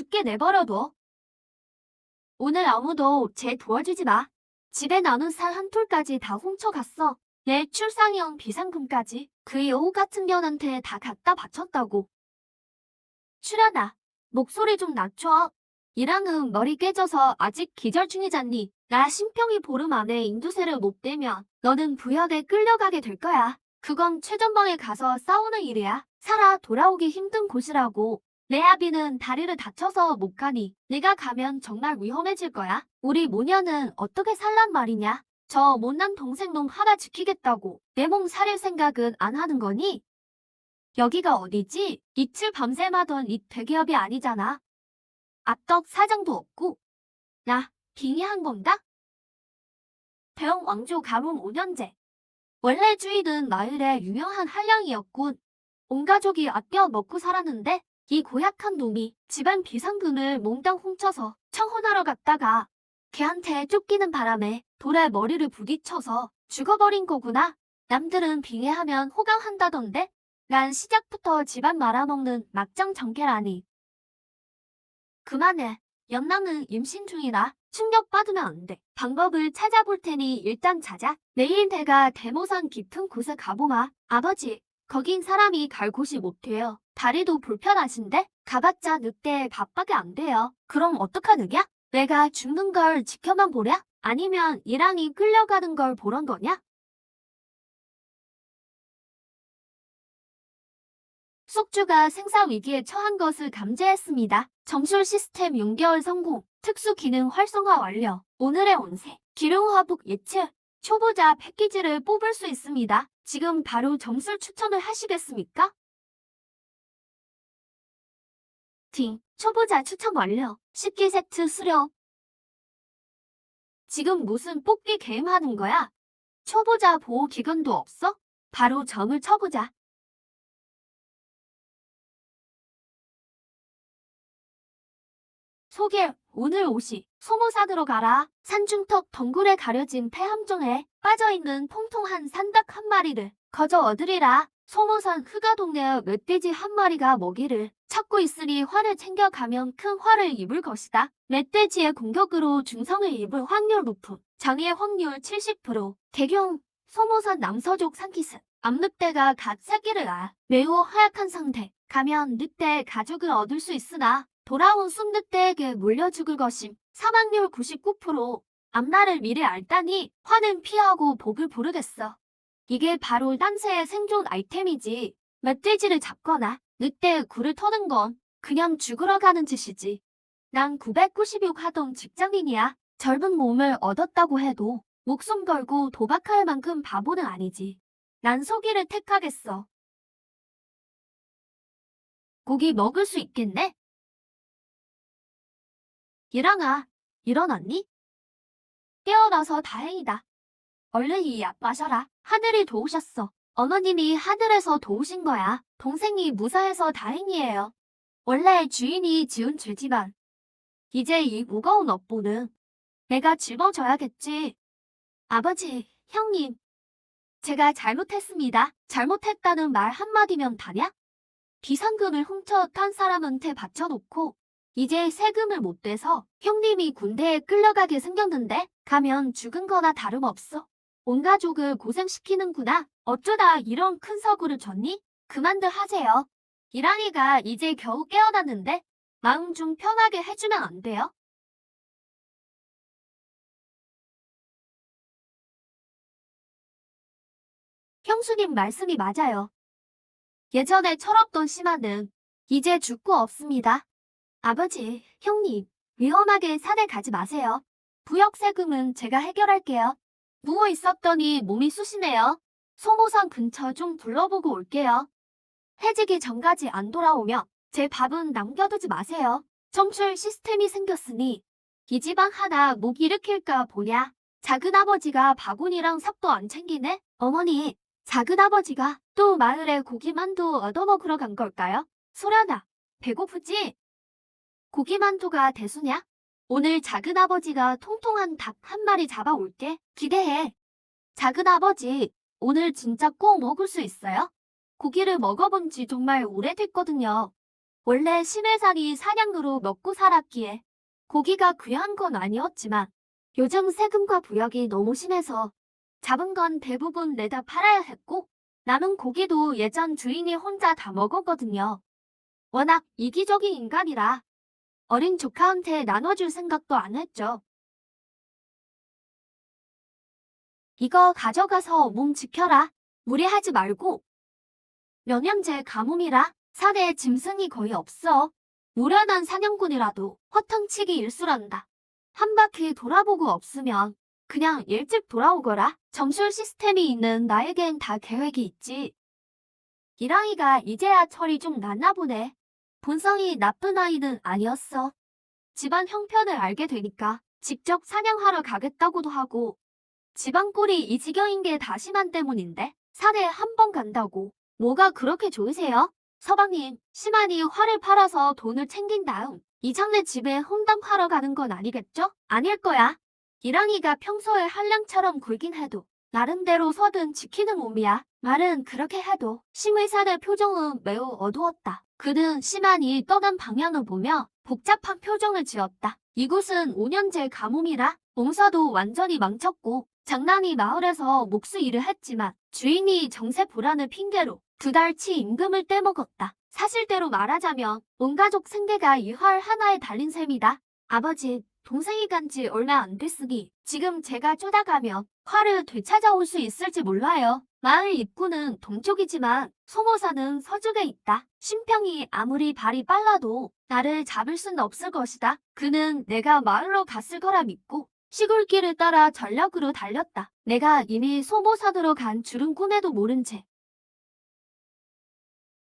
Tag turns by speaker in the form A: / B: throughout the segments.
A: 죽게 내버려둬. 오늘 아무도 쟤 도와주지 마. 집에 나눈 살 한 톨까지 다 훔쳐갔어. 내 출산형 비상금까지 그 여우 같은 년한테 다 갖다 바쳤다고. 출연아, 목소리 좀 낮춰. 이랑은 머리 깨져서 아직 기절 중이잖니. 나 심평이 보름 안에 인두세를 못 떼면 너는 부역에 끌려가게 될 거야. 그건 최전방에 가서 싸우는 일이야. 살아 돌아오기 힘든 곳이라고. 내 아비는 다리를 다쳐서 못 가니 내가 가면 정말 위험해질 거야. 우리 모녀는 어떻게 살란 말이냐? 저 못난 동생 놈 하나 지키겠다고 내 몸 살릴 생각은 안 하는 거니? 여기가 어디지? 이틀 밤샘하던 이 대기업이 아니잖아. 앞덕 사장도 없고. 나 빙의한 건가? 대형 왕조 가문 5년제. 원래 주인은 마을의 유명한 한량이었군. 온 가족이 아껴 먹고 살았는데 이 고약한 놈이 집안 비상금을 몽땅 훔쳐서 청혼하러 갔다가 걔한테 쫓기는 바람에 돌에 머리를 부딪혀서 죽어버린 거구나. 남들은 빙의하면 호강한다던데 난 시작부터 집안 말아먹는 막장 전개라니. 그만해. 연랑은 임신 중이라 충격받으면 안 돼. 방법을 찾아볼 테니 일단 자자. 내일 내가 대모산 깊은 곳에 가보마. 아버지, 거긴 사람이 갈 곳이 못 돼요. 다리도 불편하신데? 가봤자 늑대 밥밖에 안 돼요. 그럼 어떡하느냐? 내가 죽는 걸 지켜만 보랴? 아니면 이랑이 끌려가는 걸 보란 거냐? 숙주가 생사 위기에 처한 것을 감지했습니다. 정술 시스템 6개월 성공, 특수 기능 활성화 완료. 오늘의 운세, 기룡화복 예측, 초보자 패키지를 뽑을 수 있습니다. 지금 바로 점술 추천을 하시겠습니까? 초보자 추천 완료. 10기 세트 수령. 지금 무슨 뽑기 게임 하는 거야? 초보자 보호 기간도 없어? 바로 점을 쳐보자. 소개, 오늘 옷이 소모사 들어가라. 산중턱 덩굴에 가려진 폐 함정에 빠져있는 통통한 산닭 한 마리를 거저 얻으리라. 소모산 흑아동네 멧돼지 한 마리가 먹이를 찾고 있으니 화를 챙겨가면 큰 화를 입을 것이다. 멧돼지의 공격으로 중성을 입을 확률 높음. 장애 확률 70%. 개경, 소모산 남서족 산기슭. 암늑대가 갓 새끼를 낳아 매우 허약한 상태. 가면 늑대의 가죽을 얻을 수 있으나 돌아온 숲늑대에게 물려 죽을 것임. 사망률 99%. 앞날을 미리 알다니 화는 피하고 복을 부르겠어. 이게 바로 딴새의 생존 아이템이지. 멧돼지를 잡거나 늑대의 굴을 터는 건 그냥 죽으러 가는 짓이지. 난 996 하던 직장인이야. 젊은 몸을 얻었다고 해도 목숨 걸고 도박할 만큼 바보는 아니지. 난 소기를 택하겠어. 고기 먹을 수 있겠네? 이랑아, 일어났니? 깨어나서 다행이다. 얼른 이 약 마셔라. 하늘이 도우셨어. 어머님이 하늘에서 도우신 거야. 동생이 무사해서 다행이에요. 원래 주인이 지은 죄지만 이제 이 무거운 업보는 내가 짊어져야겠지. 아버지, 형님, 제가 잘못했습니다. 잘못했다는 말 한마디면 다냐? 비상금을 훔쳐 탄 사람한테 바쳐놓고 이제 세금을 못 대서 형님이 군대에 끌려가게 생겼는데 가면 죽은 거나 다름없어. 온 가족을 고생시키는구나. 어쩌다 이런 큰 서구를 졌니? 그만들 하세요. 이랑이가 이제 겨우 깨어났는데 마음 좀 편하게 해주면 안 돼요? 형수님 말씀이 맞아요. 예전에 철없던 심하는 이제 죽고 없습니다. 아버지, 형님, 위험하게 산에 가지 마세요. 부역 세금은 제가 해결할게요. 누워 있었더니 몸이 쑤시네요. 소모산 근처 좀 둘러보고 올게요. 해지기 전까지 안 돌아오면 제 밥은 남겨두지 마세요. 정출 시스템이 생겼으니 이 집안 하나 목 일으킬까 보냐. 작은아버지가 바구니랑 삽도 안 챙기네? 어머니, 작은아버지가 또 마을에 고기만두 얻어먹으러 간 걸까요? 소련아, 배고프지? 고기만두가 대수냐? 오늘 작은아버지가 통통한 닭 한 마리 잡아올게. 기대해. 작은아버지, 오늘 진짜 꼭 먹을 수 있어요? 고기를 먹어본 지 정말 오래됐거든요. 원래 심해살이 사냥으로 먹고 살았기에 고기가 귀한 건 아니었지만 요즘 세금과 부역이 너무 심해서 잡은 건 대부분 내다 팔아야 했고 남은 고기도 예전 주인이 혼자 다 먹었거든요. 워낙 이기적인 인간이라 어린 조카한테 나눠줄 생각도 안 했죠. 이거 가져가서 몸 지켜라. 무리하지 말고. 면역제 가뭄이라 산에 짐승이 거의 없어. 무련한 사냥꾼이라도 허탕치기 일수란다. 한 바퀴 돌아보고 없으면 그냥 일찍 돌아오거라. 정술 시스템이 있는 나에겐 다 계획이 있지. 이랑이가 이제야 철이 좀 났나 보네. 본성이 나쁜 아이는 아니었어. 집안 형편을 알게 되니까 직접 사냥하러 가겠다고도 하고 집안 꼴이 이 지경인 게 다시만 때문인데 산에 한 번 간다고 뭐가 그렇게 좋으세요? 서방님, 심한이 활을 팔아서 돈을 챙긴 다음 이장네 집에 혼담하러 가는 건 아니겠죠? 아닐 거야. 이랑이가 평소에 한량처럼 굴긴 해도 나름대로 서든 지키는 몸이야. 말은 그렇게 해도 심의산의 표정은 매우 어두웠다. 그는 심한이 떠난 방향을 보며 복잡한 표정을 지었다. 이곳은 5년제 가뭄이라 농사도 완전히 망쳤고 장난이 마을에서 몫을 일을 했지만 주인이 정세 불안을 핑계로 2달치 임금을 떼먹었다. 사실대로 말하자면 온 가족 생계가 이 활 하나에 달린 셈이다. 아버지, 동생이 간 지 얼마 안 됐으니 지금 제가 쫓아가면 활을 되찾아올 수 있을지 몰라요. 마을 입구는 동쪽이지만 소모사는 서쪽에 있다. 심평이 아무리 발이 빨라도 나를 잡을 순 없을 것이다. 그는 내가 마을로 갔을 거라 믿고 시골길을 따라 전력으로 달렸다. 내가 이미 소모산으로 간 줄은 꿈에도 모른 채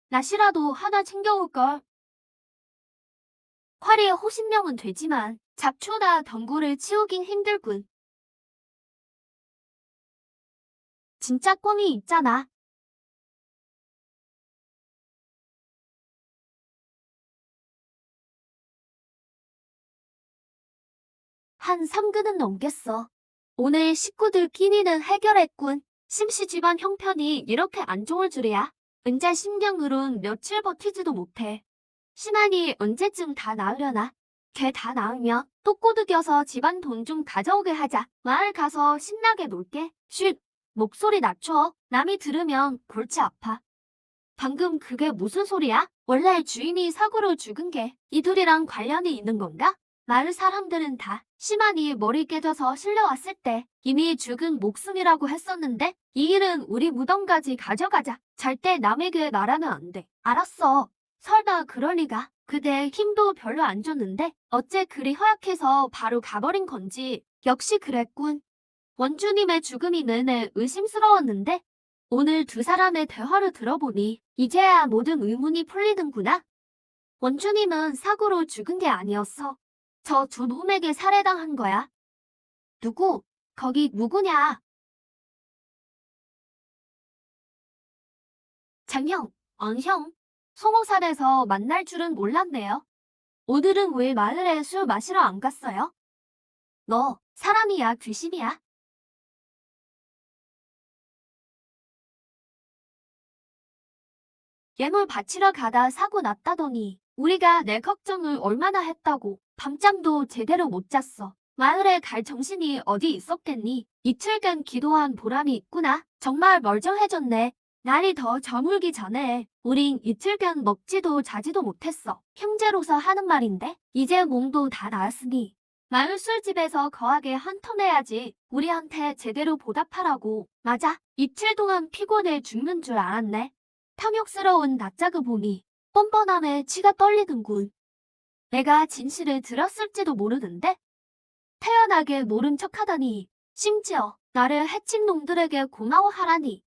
A: 낫이라도 하나 챙겨올걸. 활이 호신명은 되지만 잡초나 덩굴을 치우긴 힘들군. 진짜 꽝이 있잖아. 한 3근은 넘겠어. 오늘 식구들 끼니는 해결했군. 심씨 집안 형편이 이렇게 안 좋을 줄이야. 은자 신경으론 며칠 버티지도 못해. 심한이 언제쯤 다 나으려나? 걔 다 나으면 또 꼬드겨서 집안 돈 좀 가져오게 하자. 마을 가서 신나게 놀게. 쉿! 목소리 낮춰. 남이 들으면 골치 아파. 방금 그게 무슨 소리야? 원래 주인이 사고로 죽은 게 이 둘이랑 관련이 있는 건가? 마을 사람들은 다 심한이 머리 깨져서 실려왔을 때 이미 죽은 목숨이라고 했었는데 이 일은 우리 무덤까지 가져가자. 절대 남에게 말하면 안 돼. 알았어. 설마 그럴 리가. 그대 힘도 별로 안 줬는데 어째 그리 허약해서 바로 가버린 건지. 역시 그랬군. 원주님의 죽음이 내내 의심스러웠는데 오늘 두 사람의 대화를 들어보니 이제야 모든 의문이 풀리는구나. 원주님은 사고로 죽은 게 아니었어. 저 두 놈에게 살해당한 거야. 누구? 거기 누구냐? 장형, 형. 소모산에서 만날 줄은 몰랐네요. 오늘은 왜 마을에 술 마시러 안 갔어요? 너 사람이야, 귀신이야? 예물 바치러 가다 사고 났다더니 우리가 내 걱정을 얼마나 했다고 밤잠도 제대로 못 잤어. 마을에 갈 정신이 어디 있었겠니? 이틀간 기도한 보람이 있구나. 정말 멀쩡해졌네. 날이 더 저물기 전에 우린 이틀간 먹지도 자지도 못했어. 형제로서 하는 말인데 이제 몸도 다 나았으니 마을 술집에서 거하게 한 턴 해야지. 우리한테 제대로 보답하라고. 맞아. 이틀 동안 피곤해 죽는 줄 알았네. 탐욕스러운 낯짝을 보니 뻔뻔함에 치가 떨리는군. 내가 진실을 들었을지도 모르는데 태연하게 모른 척하다니 심지어 나를 해친 놈들에게 고마워하라니.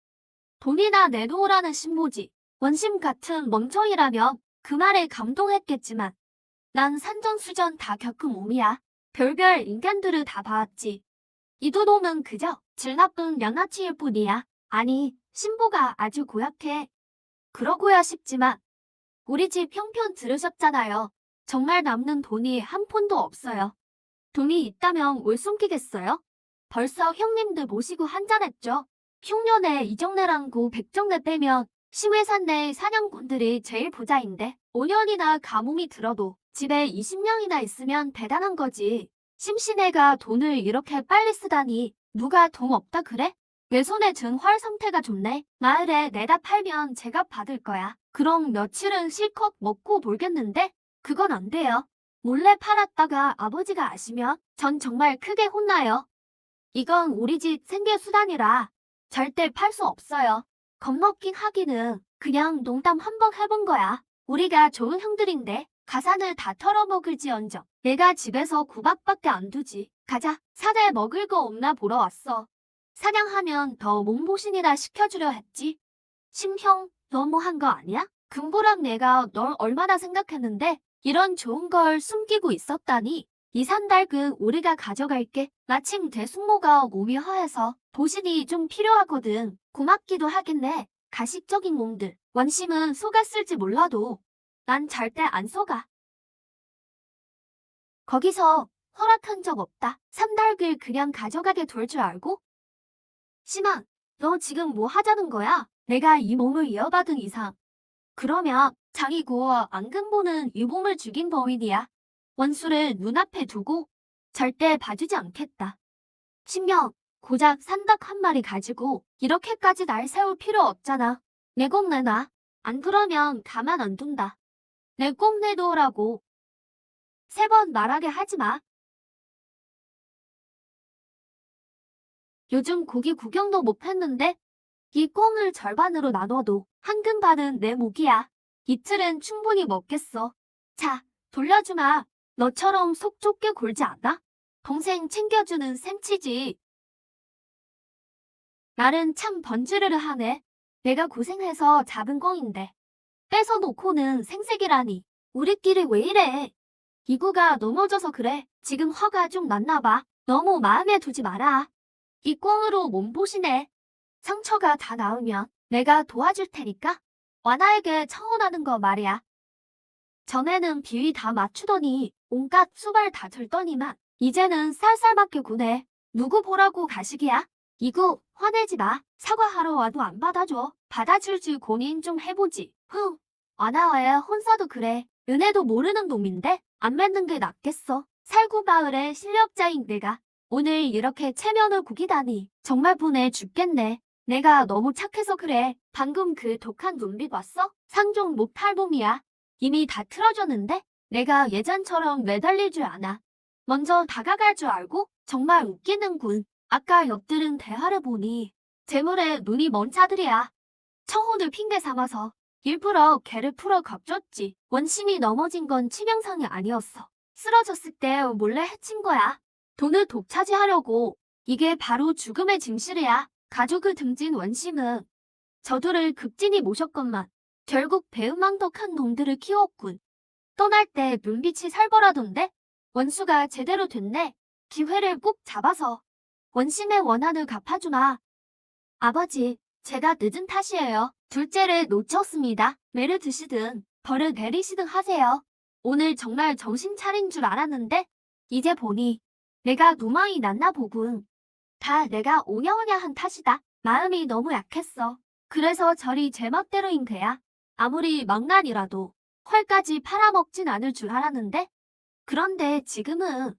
A: 돈이나 내놓으라는 신모지. 원심 같은 멍청이라면 그 말에 감동했겠지만 난 산전수전 다 겪은 몸이야. 별별 인간들을 다 봐왔지. 이 두 놈은 그저 질 나쁜 양아치일 뿐이야. 아니, 신보가 아주 고약해. 그러고야 싶지만 우리 집 형편 들으셨잖아요. 정말 남는 돈이 한 푼도 없어요. 돈이 있다면 왜 숨기겠어요? 벌써 형님들 모시고 한잔했죠. 흉년에 이정내랑 고 백정내 빼면 심해산 내 사냥꾼들이 제일 부자인데 5년이나 가뭄이 들어도 집에 20명이나 있으면 대단한 거지. 심신애가 돈을 이렇게 빨리 쓰다니 누가 돈 없다 그래? 내 손에 든 활 상태가 좋네. 마을에 내다 팔면 제값 받을 거야. 그럼 며칠은 실컷 먹고 놀겠는데? 그건 안 돼요. 몰래 팔았다가 아버지가 아시면 전 정말 크게 혼나요. 이건 우리 집 생계수단이라 절대 팔 수 없어요. 겁먹긴 하기는 그냥 농담 한번 해본 거야. 우리가 좋은 형들인데 가산을 다 털어먹을지언정 내가 집에서 구박밖에 안 두지. 가자. 사내 먹을 거 없나 보러 왔어. 사냥하면 더 몸보신이나 시켜주려 했지. 심형, 너무한 거 아니야? 금보랑 내가 널 얼마나 생각했는데 이런 좋은 걸 숨기고 있었다니. 이 산딸그 우리가 가져갈게. 마침 대숙모가 몸이 허해서 보신이 좀 필요하거든. 고맙기도 하겠네. 가식적인 놈들. 원심은 속았을지 몰라도 난 절대 안 속아. 거기서 허락한 적 없다. 산딸글 그냥 가져가게 둘 줄 알고? 심아, 너 지금 뭐 하자는 거야? 내가 이 몸을 이어받은 이상. 그러면 장이고 앙금보는 이 몸을 죽인 범인이야. 원수를 눈앞에 두고 절대 봐주지 않겠다. 신명, 고작 산닭 한 마리 가지고 이렇게까지 날 세울 필요 없잖아. 내 꼭 내놔. 안 그러면 가만 안 둔다. 내 꼭 내놓으라고. 3번 말하게 하지 마. 요즘 고기 구경도 못 했는데 이 꽁을 절반으로 나눠도 한 금반은 내 몫이야. 이틀은 충분히 먹겠어. 자, 돌려주마. 너처럼 속 좁게 굴지 않아? 동생 챙겨주는 셈치지. 날은 참 번지르르 하네. 내가 고생해서 잡은 꽁인데. 뺏어놓고는 생색이라니. 우리끼리 왜 이래? 이구가 넘어져서 그래. 지금 화가 좀 났나 봐. 너무 마음에 두지 마라. 이 꽁으로 몸보시네. 상처가 다 나으면 내가 도와줄 테니까 완아에게 청혼하는 거 말이야. 전에는 비위 다 맞추더니 온갖 수발 다 들더니만 이제는 쌀쌀맞게 구네. 누구 보라고 가식이야? 이구 화내지 마. 사과하러 와도 안 받아줘. 받아줄 줄 고민 좀 해보지. 완아와의 혼사도 그래. 은혜도 모르는 놈인데 안 맺는 게 낫겠어. 살구마을의 실력자인 내가 오늘 이렇게 체면을 구기다니 정말 분해 죽겠네. 내가 너무 착해서 그래. 방금 그 독한 눈빛 봤어? 상종 못할 놈이야. 이미 다 틀어졌는데 내가 예전처럼 매달릴 줄 아나. 먼저 다가갈 줄 알고 정말 웃기는군. 아까 엿들은 대화를 보니 재물에 눈이 먼 자들이야. 청혼을 핑계 삼아서 일부러 개를 풀어 겁줬지. 원심이 넘어진 건 치명상이 아니었어. 쓰러졌을 때 몰래 해친 거야. 돈을 독차지하려고. 이게 바로 죽음의 진실이야. 가족을 등진 원심은 저들을 극진히 모셨건만 결국 배은망덕한 놈들을 키웠군. 떠날 때 눈빛이 살벌하던데? 원수가 제대로 됐네. 기회를 꼭 잡아서 원심의 원한을 갚아주마. 아버지, 제가 늦은 탓이에요. 둘째를 놓쳤습니다. 매를 드시든 벌을 내리시든 하세요. 오늘 정말 정신 차린 줄 알았는데 이제 보니 내가 누망이 났나 보군. 다 내가 오냐오냐한 탓이다. 마음이 너무 약했어. 그래서 저리 제 멋대로인 개야. 아무리 망난이라도 헐까지 팔아먹진 않을 줄 알았는데 그런데 지금은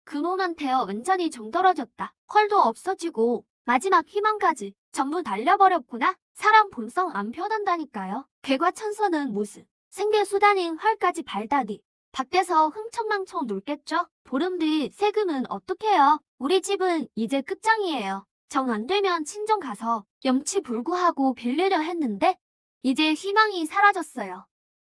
A: 그놈한테 완전히 정떨어졌다. 헐도 없어지고 마지막 희망까지 전부 날려버렸구나. 사람 본성 안 변한다니까요. 개과천선은 무슨 생계수단인 헐까지 발다디. 밖에서 흥청망청 놀겠죠? 보름 뒤 세금은 어떡해요? 우리 집은 이제 끝장이에요. 정 안 되면 친정 가서 염치불구하고 빌리려 했는데 이제 희망이 사라졌어요.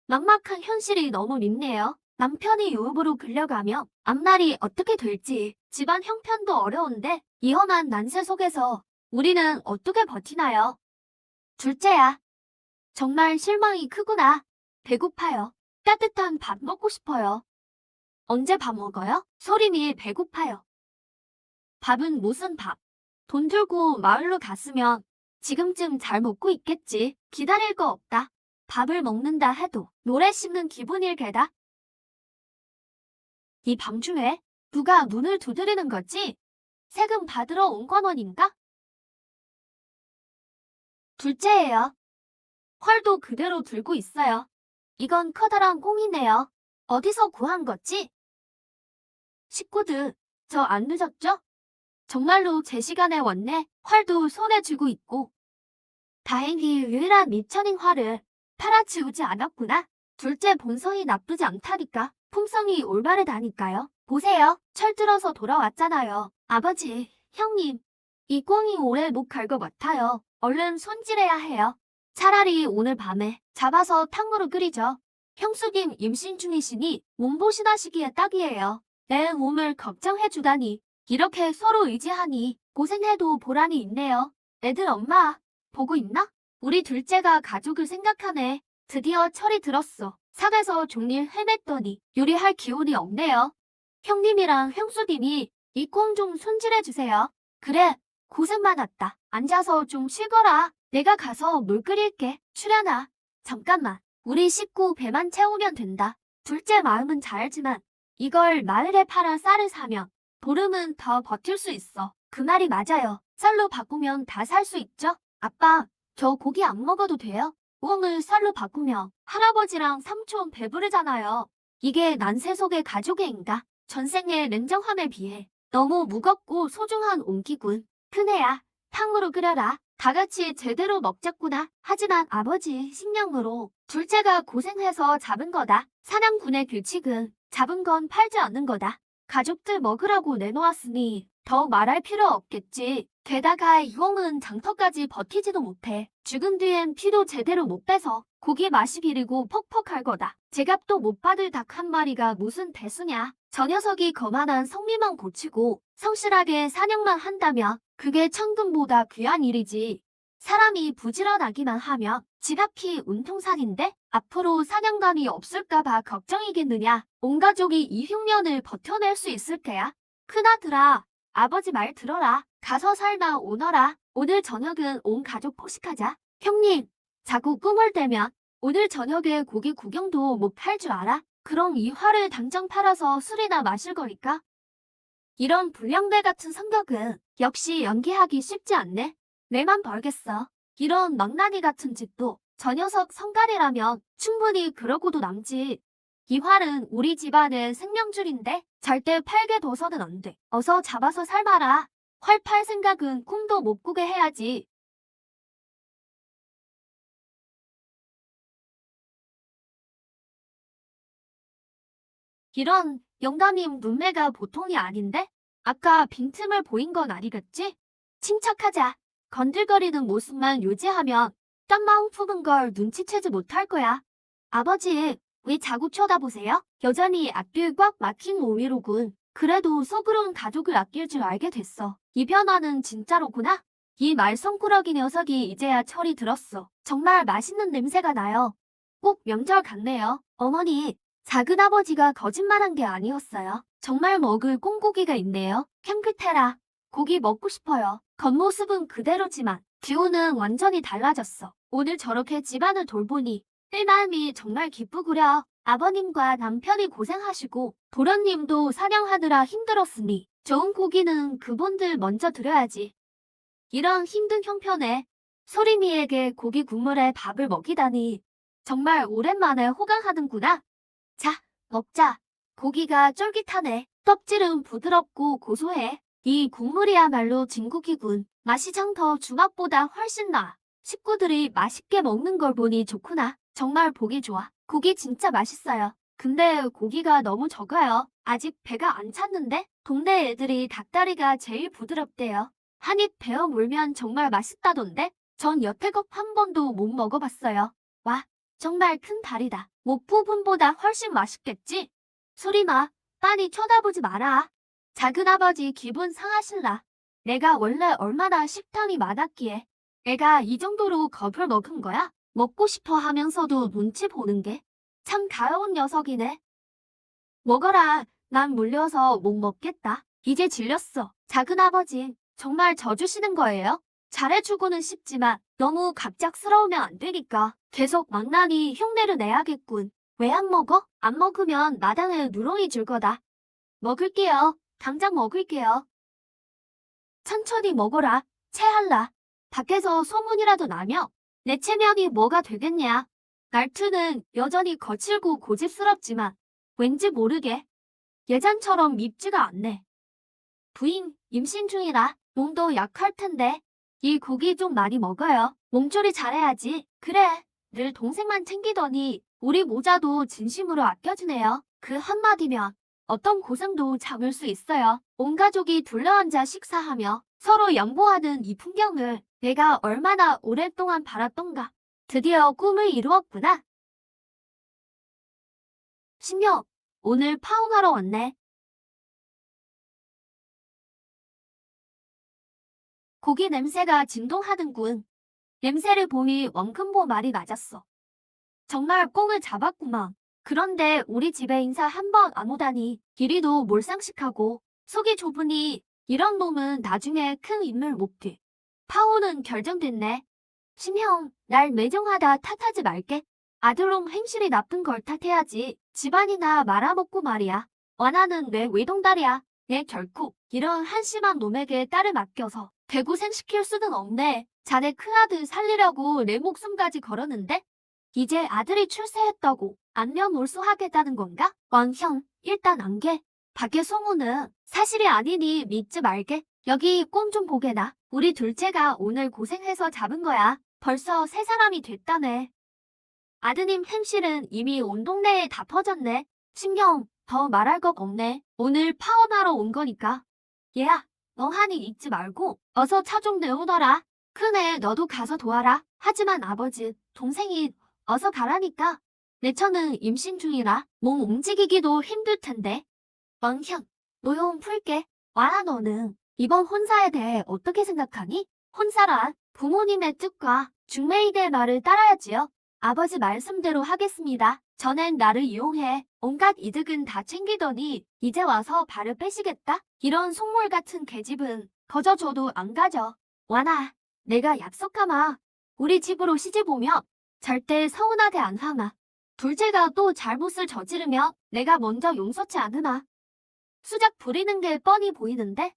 A: 막막한 현실이 너무 밉네요. 남편이 유업으로 끌려가면 앞날이 어떻게 될지 집안 형편도 어려운데 이 험한 난세 속에서 우리는 어떻게 버티나요? 둘째야. 정말 실망이 크구나. 배고파요. 따뜻한 밥 먹고 싶어요. 언제 밥 먹어요? 소림이 배고파요. 밥은 무슨 밥? 돈 들고 마을로 갔으면 지금쯤 잘 먹고 있겠지. 기다릴 거 없다. 밥을 먹는다 해도 노래 씹는 기분일 게다. 이 밤중에 누가 문을 두드리는 거지? 세금 받으러 온 관원인가? 둘째예요. 활도 그대로 들고 있어요. 이건 커다란 꽁이네요. 어디서 구한 거지? 식구들, 저 안 늦었죠? 정말로 제 시간에 왔네. 활도 손에 쥐고 있고. 다행히 유일한 미천인 활을 팔아치우지 않았구나. 둘째 본성이 나쁘지 않다니까. 품성이 올바르다니까요. 보세요. 철들어서 돌아왔잖아요. 아버지, 형님. 이 꽁이 오래 못 갈 것 같아요. 얼른 손질해야 해요. 차라리 오늘 밤에 잡아서 탕으로 끓이죠. 형수님 임신 중이시니 몸보신하시기에 딱이에요. 내 몸을 걱정해주다니. 이렇게 서로 의지하니 고생해도 보람이 있네요. 애들 엄마, 보고 있나? 우리 둘째가 가족을 생각하네. 드디어 철이 들었어. 산에서 종일 헤맸더니 요리할 기운이 없네요. 형님이랑 형수님이 이 꽁 좀 손질해주세요. 그래, 고생 많았다. 앉아서 좀 쉬거라. 내가 가서 물 끓일게. 출연아, 잠깐만. 우리 식구 배만 채우면 된다. 둘째 마음은 잘 알지만 이걸 마을에 팔아 쌀을 사면 보름은 더 버틸 수 있어. 그 말이 맞아요. 쌀로 바꾸면 다 살 수 있죠? 아빠, 저 고기 안 먹어도 돼요? 꽁을 쌀로 바꾸면 할아버지랑 삼촌 배부르잖아요. 이게 난세 속의 가족의 인가? 전생의 냉정함에 비해 너무 무겁고 소중한 옹기군. 큰애야, 탕으로 끓여라. 다 같이 제대로 먹자꾸나. 하지만 아버지 식량으로 둘째가 고생해서 잡은 거다. 사냥꾼의 규칙은 잡은 건 팔지 않는 거다. 가족들 먹으라고 내놓았으니 더 말할 필요 없겠지. 게다가 이 꽁은 장터까지 버티지도 못해. 죽은 뒤엔 피도 제대로 못 빼서 고기 맛이 비리고 퍽퍽할 거다. 제값도 못 받을 닭 한 마리가 무슨 대수냐. 저 녀석이 거만한 성미만 고치고 성실하게 사냥만 한다면 그게 천금보다 귀한 일이지. 사람이 부지런하기만 하면 집 앞이 운통산인데 앞으로 사냥감이 없을까봐 걱정이겠느냐. 온 가족이 이 흉년을 버텨낼 수 있을 테야. 큰아들아, 아버지 말 들어라. 가서 살다 오너라. 오늘 저녁은 온 가족 포식하자. 형님, 자꾸 꿈을 대면 오늘 저녁에 고기 구경도 못 할 줄 알아? 그럼 이 활을 당장 팔아서 술이나 마실 거니까? 이런 불량배 같은 성격은 역시 연기하기 쉽지 않네. 내만 벌겠어. 이런 망나니 같은 짓도 저 녀석 성깔이라면 충분히 그러고도 남지. 이 활은 우리 집안의 생명줄인데 절대 팔게 둬서는 안 돼. 어서 잡아서 삶아라. 활 팔 생각은 꿈도 못 꾸게 해야지. 이런 영감님 눈매가 보통이 아닌데? 아까 빈틈을 보인 건 아니겠지? 침착하자. 건들거리는 모습만 유지하면 딴마음 품은 걸 눈치채지 못할 거야. 아버지, 왜 자꾸 쳐다보세요? 여전히 앞뒤 꽉 막힌 오이로군. 그래도 속으론 가족을 아낄 줄 알게 됐어. 이 변화는 진짜로구나. 이 말썽꾸러기 녀석이 이제야 철이 들었어. 정말 맛있는 냄새가 나요. 꼭 명절 같네요. 어머니, 작은아버지가 거짓말한 게 아니었어요. 정말 먹을 꽁고기가 있네요. 캠크테라, 고기 먹고 싶어요. 겉모습은 그대로지만 기운은 완전히 달라졌어. 오늘 저렇게 집안을 돌보니 일마음이 정말 기쁘구려. 아버님과 남편이 고생하시고 도련님도 사냥하느라 힘들었으니 좋은 고기는 그분들 먼저 드려야지. 이런 힘든 형편에 소리미에게 고기 국물에 밥을 먹이다니 정말 오랜만에 호강하는구나. 자, 먹자. 고기가 쫄깃하네. 껍질은 부드럽고 고소해. 이 국물이야말로 진국이군. 맛이 장터 주막보다 훨씬 나아. 식구들이 맛있게 먹는 걸 보니 좋구나. 정말 보기 좋아. 고기 진짜 맛있어요. 근데 고기가 너무 적어요. 아직 배가 안 찼는데? 동네 애들이 닭다리가 제일 부드럽대요. 한 입 베어 물면 정말 맛있다던데? 전 여태껏 한 번도 못 먹어봤어요. 와, 정말 큰 다리다. 목 부분보다 훨씬 맛있겠지? 소리마, 빤히 쳐다보지 마라. 작은아버지 기분 상하실라. 내가 원래 얼마나 식탐이 많았기에 애가 이 정도로 겁을 먹은 거야? 먹고 싶어 하면서도 눈치 보는 게 참 가여운 녀석이네. 먹어라. 난 물려서 못 먹겠다. 이제 질렸어. 작은아버지, 정말 져주시는 거예요? 잘해주고는 싶지만 너무 갑작스러우면 안 되니까 계속 망나니 흉내를 내야겠군. 왜 안 먹어? 안 먹으면 마당에 누렁이 줄 거다. 먹을게요. 당장 먹을게요. 천천히 먹어라. 체할라. 밖에서 소문이라도 나며 내 체면이 뭐가 되겠냐. 말투는 여전히 거칠고 고집스럽지만 왠지 모르게 예전처럼 밉지가 않네. 부인, 임신 중이라 몸도 약할 텐데 이 고기 좀 많이 먹어요. 몸조리 잘해야지. 그래, 늘 동생만 챙기더니 우리 모자도 진심으로 아껴주네요. 그 한마디면 어떤 고생도 참을 수 있어요. 온 가족이 둘러앉아 식사하며 서로 양보하는 이 풍경을 내가 얼마나 오랫동안 바랐던가. 드디어 꿈을 이루었구나. 신명, 오늘 파혼하러 왔네. 고기 냄새가 진동하는군. 냄새를 보니 원금보 말이 맞았어. 정말 꽁을 잡았구만. 그런데 우리 집에 인사 한 번 안 오다니 길이도 몰상식하고 속이 좁으니 이런 놈은 나중에 큰 인물 못 돼. 파혼은 결정됐네. 신형, 날 매정하다 탓하지 말게. 아들놈 행실이 나쁜 걸 탓해야지. 집안이나 말아먹고 말이야. 완화는 내 외동딸이야. 얘 결코 이런 한심한 놈에게 딸을 맡겨서 대고생시킬 수는 없네. 자네 큰아들 살리려고 내 목숨까지 걸었는데 이제 아들이 출세했다고 안면 몰수하겠다는 건가? 왕형, 일단 안개. 밖에 소문은 사실이 아니니 믿지 말게. 여기 꼼 좀 보게나. 우리 둘째가 오늘 고생해서 잡은 거야. 벌써 세 사람이 됐다네. 아드님 행실은 이미 온 동네에 다 퍼졌네. 신경, 더 말할 것 없네. 오늘 파혼하러 온 거니까. 얘야, 너 하니 잊지 말고 어서 차 좀 내오너라. 큰애 너도 가서 도와라. 하지만 아버지, 동생이 어서 가라니까. 내 처는 임신 중이라 몸 움직이기도 힘들 텐데. 왕형, 노여움 풀게. 와라 너는 이번 혼사에 대해 어떻게 생각하니? 혼사란 부모님의 뜻과 중매인의 말을 따라야지요. 아버지 말씀대로 하겠습니다. 전엔 나를 이용해 온갖 이득은 다 챙기더니 이제 와서 발을 빼시겠다? 이런 속물 같은 계집은 거저 줘도 안 가져. 와나, 내가 약속하마. 우리 집으로 시집 오면 절대 서운하게 안 하마. 둘째가 또 잘못을 저지르며 내가 먼저 용서치 않으마. 수작 부리는 게 뻔히 보이는데?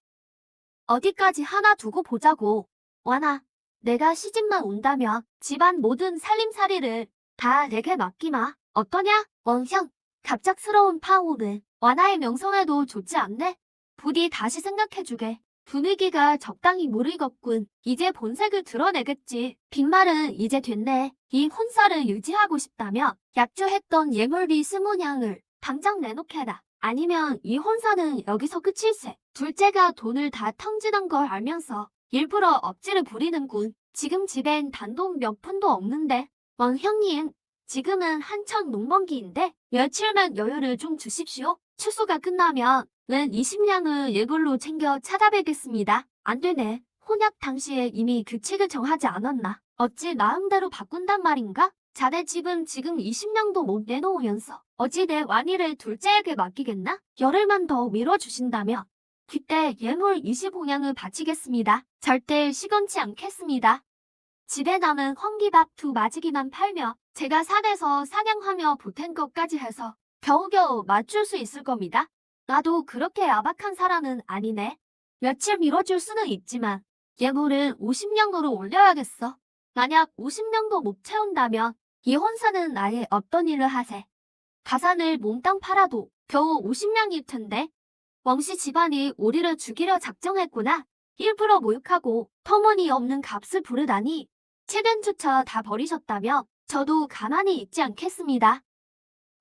A: 어디까지 하나 두고 보자고. 와나, 내가 시집만 온다면 집안 모든 살림살이를 다 내게 맡기마. 어떠냐? 원형, 갑작스러운 파혼은 와나의 명성에도 좋지 않네. 부디 다시 생각해주게. 분위기가 적당히 무르익었군. 이제 본색을 드러내겠지. 빈말은 이제 됐네. 이 혼사를 유지하고 싶다면 약주했던 예물비 20냥을 당장 내놓게라. 아니면 이 혼사는 여기서 끝일세. 둘째가 돈을 다 탕진한 걸 알면서 일부러 억지를 부리는군. 지금 집엔 단돈 몇 푼도 없는데. 왕형님, 지금은 한창 농번기인데 며칠만 여유를 좀 주십시오. 추수가 끝나면 웬 20냥을 예물로 챙겨 찾아뵙겠습니다. 안 되네. 혼약 당시에 이미 규칙을 정하지 않았나. 어찌 마음대로 바꾼단 말인가? 자네 집은 지금 20냥도 못 내놓으면서 어찌 내 완의를 둘째에게 맡기겠나? 열흘만 더 미뤄주신다면 그때 예물 25냥을 바치겠습니다. 절대 시건치 않겠습니다. 집에 남은 헌기밥 2마지기만 팔며 제가 산에서 사냥하며 보탠 것까지 해서 겨우겨우 맞출 수 있을 겁니다. 나도 그렇게 야박한 사람은 아니네. 며칠 미뤄줄 수는 있지만 예물은 50냥으로 올려야겠어. 만약 50냥도 못 채운다면 이 혼사는 아예 없던 일을 하세. 가산을 몽땅 팔아도 겨우 50냥일 텐데. 왕씨 집안이 우리를 죽이려 작정했구나. 일부러 모욕하고 터무니없는 값을 부르다니. 체면조차 다 버리셨다며 저도 가만히 있지 않겠습니다.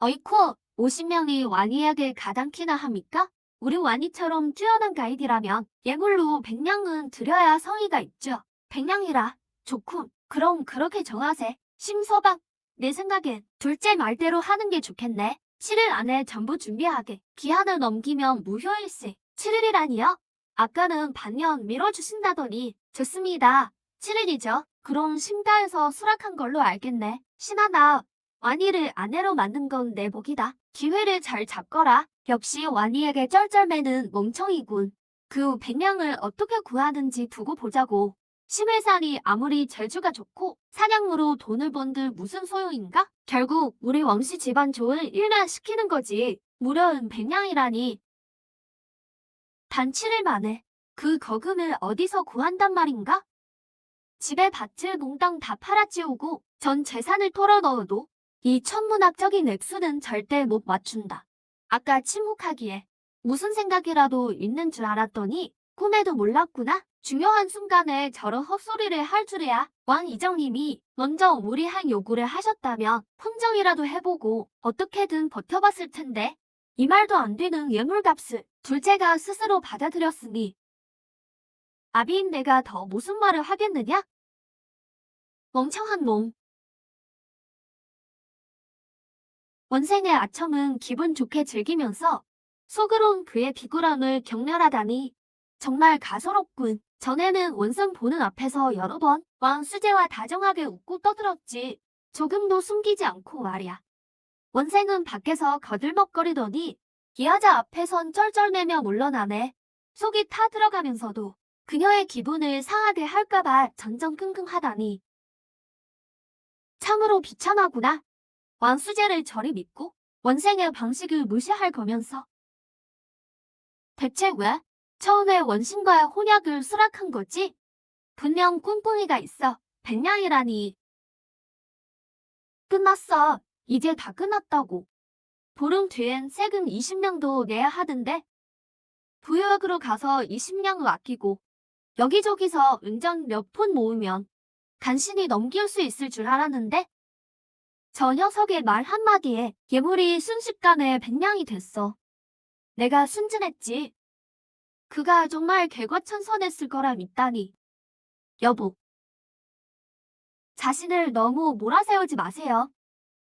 A: 어이쿠, 50명이 완이에게 가당키나 합니까? 우리 완이처럼 뛰어난 가이드라면 예물로 100냥은 드려야 성의가 있죠. 100냥이라. 좋군. 그럼 그렇게 정하세. 심서방, 내 생각엔 둘째 말대로 하는 게 좋겠네. 7일 안에 전부 준비하게. 기한을 넘기면 무효일세. 7일이라니요? 아까는 반년 미뤄주신다더니. 좋습니다. 7일이죠. 그럼 심가에서 수락한 걸로 알겠네. 신하나, 완이를 아내로 만든 건 내 복이다. 기회를 잘 잡거라. 역시 완이에게 쩔쩔매는 멍청이군. 그 100냥을 어떻게 구하는지 두고 보자고. 심해산이 아무리 재주가 좋고 사냥으로 돈을 번들 무슨 소용인가? 결국 우리 왕씨 집안 좋을 일만 시키는 거지. 무려은 100냥이라니. 단 7일 만에 그 거금을 어디서 구한단 말인가? 집에 밭을 몽땅 다 팔아치우고 전 재산을 털어넣어도 이 천문학적인 액수는 절대 못 맞춘다. 아까 침묵하기에 무슨 생각이라도 있는 줄 알았더니 꿈에도 몰랐구나. 중요한 순간에 저런 헛소리를 할 줄이야. 왕 이정님이 먼저 무리한 요구를 하셨다면 흥정이라도 해보고 어떻게든 버텨봤을 텐데 이 말도 안 되는 예물값을 둘째가 스스로 받아들였으니 아비인 내가 더 무슨 말을 하겠느냐? 멍청한 놈. 원생의 아첨은 기분 좋게 즐기면서 속으론 그의 비굴함을 경멸하다니 정말 가소롭군. 전에는 원생 보는 앞에서 여러 번 왕수재와 다정하게 웃고 떠들었지. 조금도 숨기지 않고 말이야. 원생은 밖에서 거들먹거리더니 이 여자 앞에선 쩔쩔매며 물러나네. 속이 타들어가면서도 그녀의 기분을 상하게 할까봐 전전긍긍하다니. 참으로 비참하구나. 왕수재를 저리 믿고 원생의 방식을 무시할 거면서. 대체 왜 처음에 원신과의 혼약을 수락한 거지? 분명 꿍꿍이가 있어. 백냥이라니. 끝났어. 이제 다 끝났다고. 보름 뒤엔 세금 20냥도 내야 하던데. 부유역으로 가서 20냥을 아끼고 여기저기서 은전 몇 푼 모으면 간신히 넘길 수 있을 줄 알았는데 저 녀석의 말 한마디에 예물이 순식간에 100냥이 됐어. 내가 순진했지. 그가 정말 개과천선했을 거라 믿다니. 여보, 자신을 너무 몰아세우지 마세요.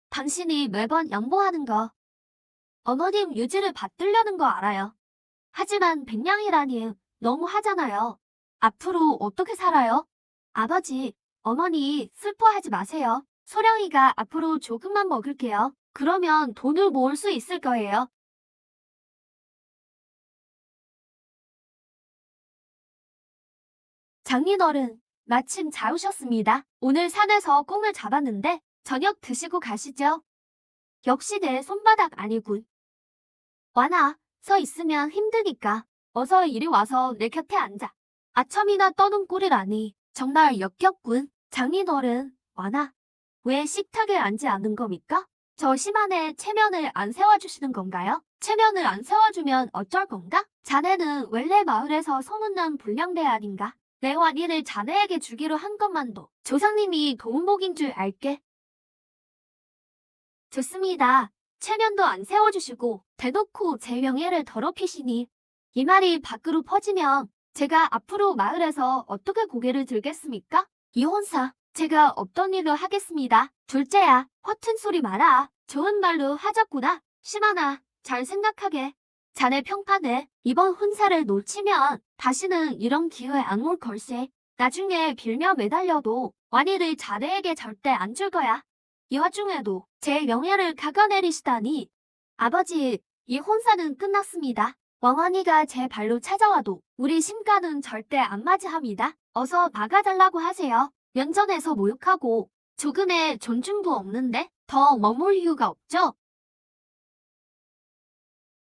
A: 당신이 매번 양보하는 거 어머님 유지를 받들려는 거 알아요. 하지만 100냥이라니 너무 하잖아요. 앞으로 어떻게 살아요? 아버지, 어머니 슬퍼하지 마세요. 소령이가 앞으로 조금만 먹을게요. 그러면 돈을 모을 수 있을 거예요. 장인어른, 마침 잘 오셨습니다. 오늘 산에서 꽁을 잡았는데 저녁 드시고 가시죠. 역시 내 손바닥 아니군. 와나, 서 있으면 힘드니까 어서 이리 와서 내 곁에 앉아. 아첨이나 떠는 꼴이라니 정말 역겹군. 장인어른, 와나, 왜 식탁에 앉지 않은 겁니까? 저 심한에 체면을 안 세워주시는 건가요? 체면을 안 세워주면 어쩔 건가? 자네는 원래 마을에서 소문난 불량배 아닌가? 내 완인을 자네에게 주기로 한 것만도 조상님이 도운 복인 줄 알게. 좋습니다. 체면도 안 세워주시고 대놓고 제 명예를 더럽히시니 이 말이 밖으로 퍼지면 제가 앞으로 마을에서 어떻게 고개를 들겠습니까? 이혼사, 제가 없던 일로 하겠습니다. 둘째야, 허튼 소리 마라. 좋은 말로 하자꾸나. 심하나, 잘 생각하게. 자네 평판에 이번 혼사를 놓치면 다시는 이런 기회 안 올 걸세. 나중에 빌며 매달려도 완이를 자네에게 절대 안 줄 거야. 이 와중에도 제 명예를 가겨내리시다니. 아버지, 이 혼사는 끝났습니다. 왕환이가 제 발로 찾아와도 우리 심가는 절대 안 맞이합니다. 어서 나가달라고 하세요. 면전에서 모욕하고 조금의 존중도 없는데 더 머물 이유가 없죠?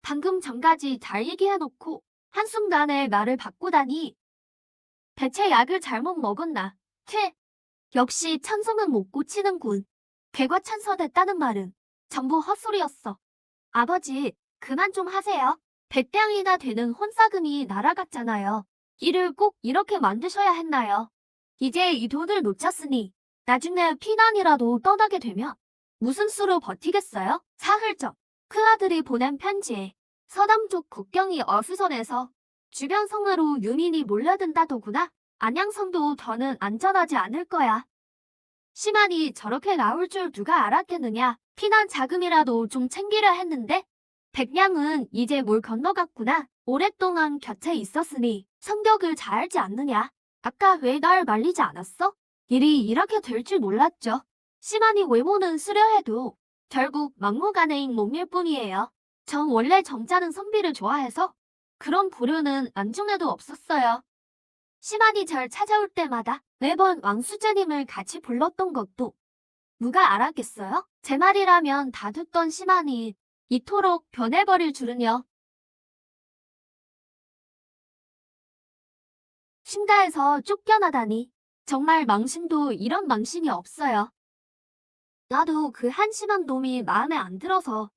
A: 방금 전까지 잘 얘기해놓고 한순간에 말을 바꾸다니. 대체 약을 잘못 먹었나? 퇴! 역시 찬성은 못 고치는군. 개과천선했다는 말은 전부 헛소리였어. 아버지, 그만 좀 하세요. 100냥이나 되는 혼사금이 날아갔잖아요. 일을 꼭 이렇게 만드셔야 했나요? 이제 이 돈을 놓쳤으니 나중에 피난이라도 떠나게 되면 무슨 수로 버티겠어요? 사흘 전 큰아들이 보낸 편지에 서남쪽 국경이 어수선해서 주변 성으로 유민이 몰려든다더구나. 안양성도 더는 안전하지 않을 거야. 시만이 저렇게 나올 줄 누가 알았겠느냐. 피난 자금이라도 좀 챙기려 했는데 백냥은 이제 물 건너갔구나. 오랫동안 곁에 있었으니 성격을 잘 알지 않느냐. 아까 왜 날 말리지 않았어? 일이 이렇게 될 줄 몰랐죠. 시만이 외모는 수려해도 결국 막무가내인 몸일 뿐이에요. 전 원래 점잖은 선비를 좋아해서 그런 부류는 안중에도 없었어요. 시만이 절 찾아올 때마다 매번 왕수제님을 같이 불렀던 것도 누가 알았겠어요? 제 말이라면 다 듣던 시만이 이토록 변해버릴 줄은요. 심가에서 쫓겨나다니 정말 망신도 이런 망신이 없어요. 나도 그 한심한 놈이 마음에 안 들어서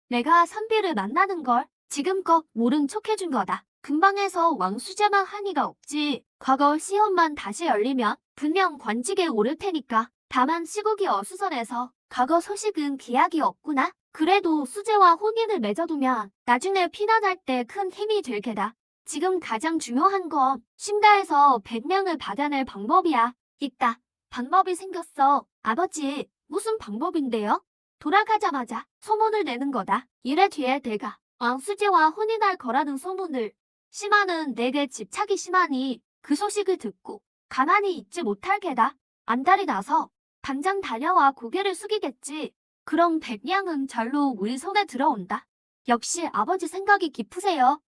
A: 내가 선비를 만나는 걸 지금껏 모른 척 해준 거다. 근방에서 왕수자만 한이가 없지. 과거 시험만 다시 열리면 분명 관직에 오를 테니까. 다만 시국이 어수선해서 과거 소식은 기약이 없구나. 그래도 수재와 혼인을 맺어두면 나중에 피난할 때 큰 힘이 될 게다. 지금 가장 중요한 건 심가에서 100명을 받아낼 방법이야. 있다. 방법이 생겼어. 아버지, 무슨 방법인데요? 돌아가자마자 소문을 내는 거다. 이래 뒤에 내가 왕수지와 혼인할 거라는 소문을 심하는 내게 집착이 심하니 그 소식을 듣고 가만히 있지 못할 게다. 안달이 나서 당장 달려와 고개를 숙이겠지. 그럼 백냥은 절로 우리 손에 들어온다. 역시 아버지 생각이 깊으세요.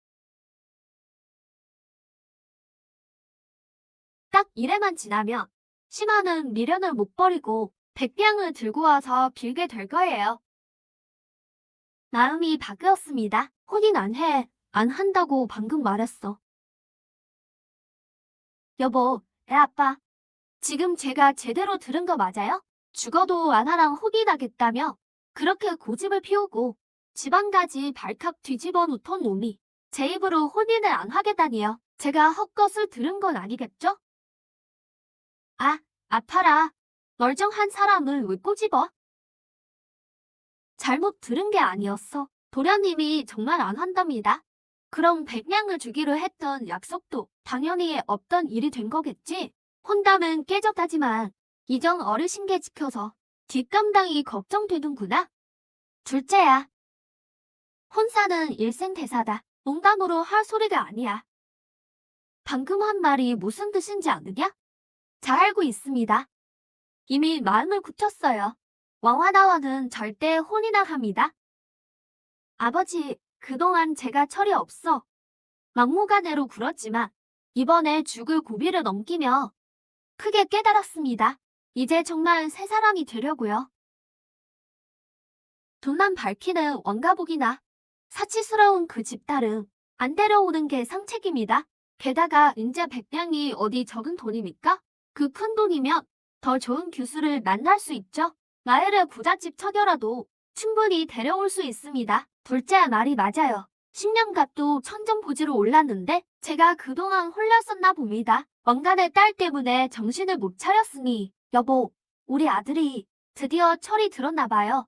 A: 딱 이래만 지나면 심하는 미련을 못 버리고 백냥을 들고 와서 빌게 될 거예요. 마음이 바뀌었습니다. 혼인 안 해. 안 한다고 방금 말했어. 여보, 애 아빠. 지금 제가 제대로 들은 거 맞아요? 죽어도 아나랑 혼인하겠다며 그렇게 고집을 피우고 집안까지 발칵 뒤집어 놓던 놈이 제 입으로 혼인을 안 하겠다니요. 제가 헛것을 들은 건 아니겠죠? 아, 아파라. 멀쩡한 사람을 왜 꼬집어? 잘못 들은 게 아니었어. 도련님이 정말 안 한답니다. 그럼 백냥을 주기로 했던 약속도 당연히 없던 일이 된 거겠지? 혼담은 깨졌다지만 이정 어르신께 지켜서 뒷감당이 걱정되는구나. 둘째야. 혼사는 일생대사다. 농담으로 할 소리가 아니야. 방금 한 말이 무슨 뜻인지 아느냐? 잘 알고 있습니다. 이미 마음을 굳혔어요. 왕화나와는 절대 혼이나 합니다. 아버지, 그동안 제가 철이 없어 막무가내로 굴었지만 이번에 죽을 고비를 넘기며 크게 깨달았습니다. 이제 정말 새 사람이 되려고요. 돈만 밝히는 왕가복이나 사치스러운 그 집딸은 안 데려오는 게 상책입니다. 게다가 인제 백냥이 어디 적은 돈입니까? 그 큰 돈이면 더 좋은 교수를 만날 수 있죠. 나일의 부잣집 처녀라도 충분히 데려올 수 있습니다. 둘째 말이 맞아요. 10년값도 천정부지로 올랐는데 제가 그동안 홀렸었나 봅니다. 왕간의 딸 때문에 정신을 못 차렸으니 여보, 우리 아들이 드디어 철이 들었나 봐요.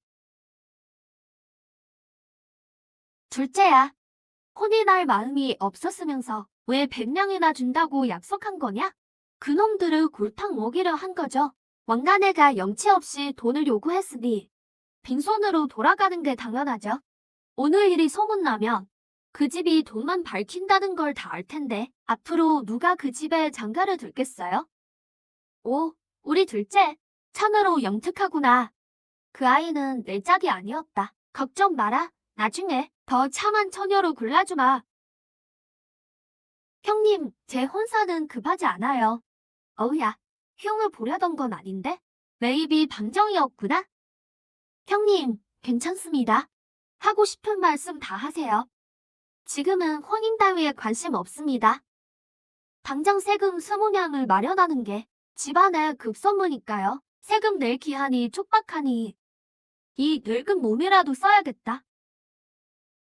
A: 둘째야, 혼인할 마음이 없었으면서 왜 100명이나 준다고 약속한 거냐? 그놈들을 골탕 먹이려 한 거죠. 왕가네가 염치 없이 돈을 요구했으니 빈손으로 돌아가는 게 당연하죠. 오늘 일이 소문나면 그 집이 돈만 밝힌다는 걸 다 알 텐데 앞으로 누가 그 집에 장가를 들겠어요? 오, 우리 둘째, 참으로 영특하구나. 그 아이는 내 짝이 아니었다. 걱정 마라. 나중에 더 참한 처녀로 골라주마. 형님, 제 혼사는 급하지 않아요. 어우야, 흉을 보려던 건 아닌데? 매입이 방정이었구나. 형님, 괜찮습니다. 하고 싶은 말씀 다 하세요. 지금은 혼인 따위에 관심 없습니다. 당장 세금 20냥을 마련하는 게 집안의 급선무니까요. 세금 낼 기한이 촉박하니 이 늙은 몸이라도 써야겠다.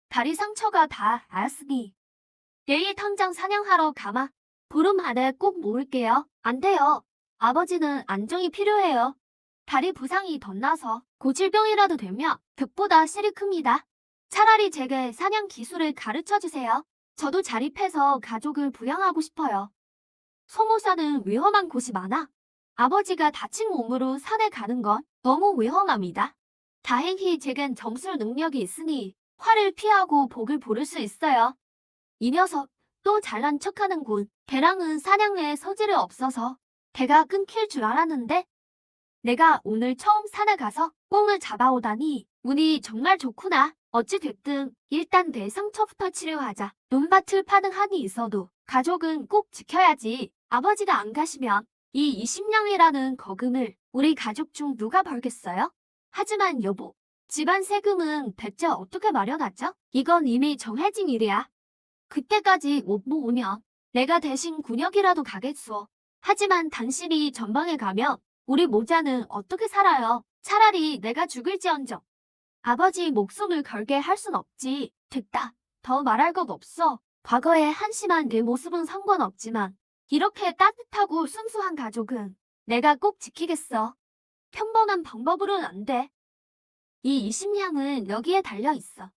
A: 다리 상처가 다 나았으니 내일 당장 사냥하러 가마. 보름 안에 꼭 모을게요. 안 돼요. 아버지는 안정이 필요해요. 다리 부상이 덧나서 고질병이라도 되면 득보다 실이 큽니다. 차라리 제게 사냥 기술을 가르쳐주세요. 저도 자립해서 가족을 부양하고 싶어요. 소모사는 위험한 곳이 많아. 아버지가 다친 몸으로 산에 가는 건 너무 위험합니다. 다행히 제겐 점술 능력이 있으니 화를 피하고 복을 보를 수 있어요. 이 녀석 또 잘난 척하는군. 걔랑은 사냥에 소질이 없어서 대가 끊길 줄 알았는데 내가 오늘 처음 산에 가서 꽁을 잡아오다니 운이 정말 좋구나. 어찌 됐든 일단 내 상처부터 치료하자. 논밭을 파는 한이 있어도 가족은 꼭 지켜야지. 아버지가 안 가시면 이 20냥이라는 거금을 우리 가족 중 누가 벌겠어요? 하지만 여보, 집안 세금은 대체 어떻게 마련하죠? 이건 이미 정해진 일이야. 그때까지 못 모으면 내가 대신 군역이라도 가겠소. 하지만 당신이 전방에 가면 우리 모자는 어떻게 살아요? 차라리 내가 죽을지언정 아버지 목숨을 걸게 할 순 없지. 됐다. 더 말할 것 없어. 과거의 한심한 내 모습은 상관없지만 이렇게 따뜻하고 순수한 가족은 내가 꼭 지키겠어. 평범한 방법으로는 안 돼. 이 20냥은 여기에 달려 있어.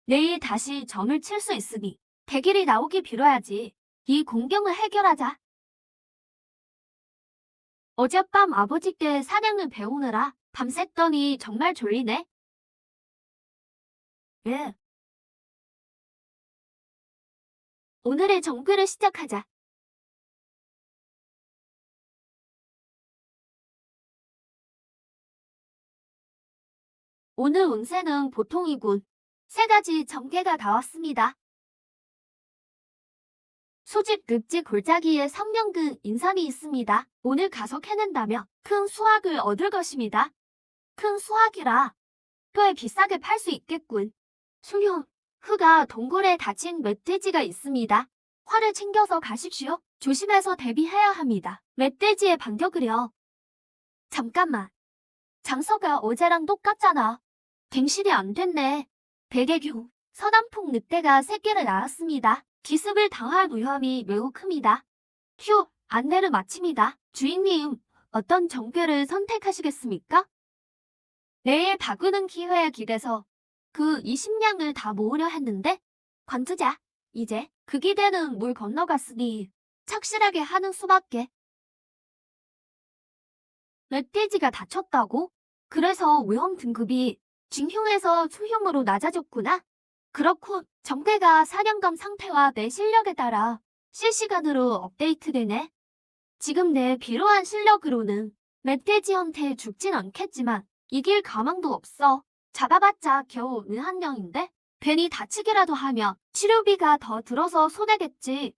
A: 내일 다시 점을 칠 수 있으니 대길이 나오길 빌어야지. 이 공경을 해결하자. 어젯밤 아버지께 사냥을 배우느라 밤샜더니 정말 졸리네. 예. 오늘의 정글을 시작하자. 오늘 운세는 보통이군. 세 가지 전개가 나왔습니다. 소집 늪지 골짜기에 성명근 인삼이 있습니다. 오늘 가서 캐낸다면 큰 수확을 얻을 것입니다. 큰 수확이라 꽤 비싸게 팔 수 있겠군. 수룡, 흑아 동굴에 다친 멧돼지가 있습니다. 활을 챙겨서 가십시오. 조심해서 대비해야 합니다. 멧돼지의 반격을요. 잠깐만. 장소가 어제랑 똑같잖아. 갱신이 안 됐네. 백예규, 서남풍 늑대가 새끼를 낳았습니다. 기습을 당할 위험이 매우 큽니다. 휴, 안내를 마칩니다. 주인님, 어떤 정괴를 선택하시겠습니까? 내일 바꾸는 기회에 기대서 그 20냥을 다 모으려 했는데 관두자. 이제 그 기대는 물 건너갔으니 착실하게 하는 수밖에. 멧돼지가 다쳤다고? 그래서 위험 등급이 중형에서 소형으로 낮아졌구나. 그렇군. 정대가 사령감 상태와 내 실력에 따라 실시간으로 업데이트되네. 지금 내 비로한 실력으로는 멧돼지한테 죽진 않겠지만 이길 가망도 없어. 잡아봤자 겨우 은한령인데 괜히 다치기라도 하면 치료비가 더 들어서 손해겠지.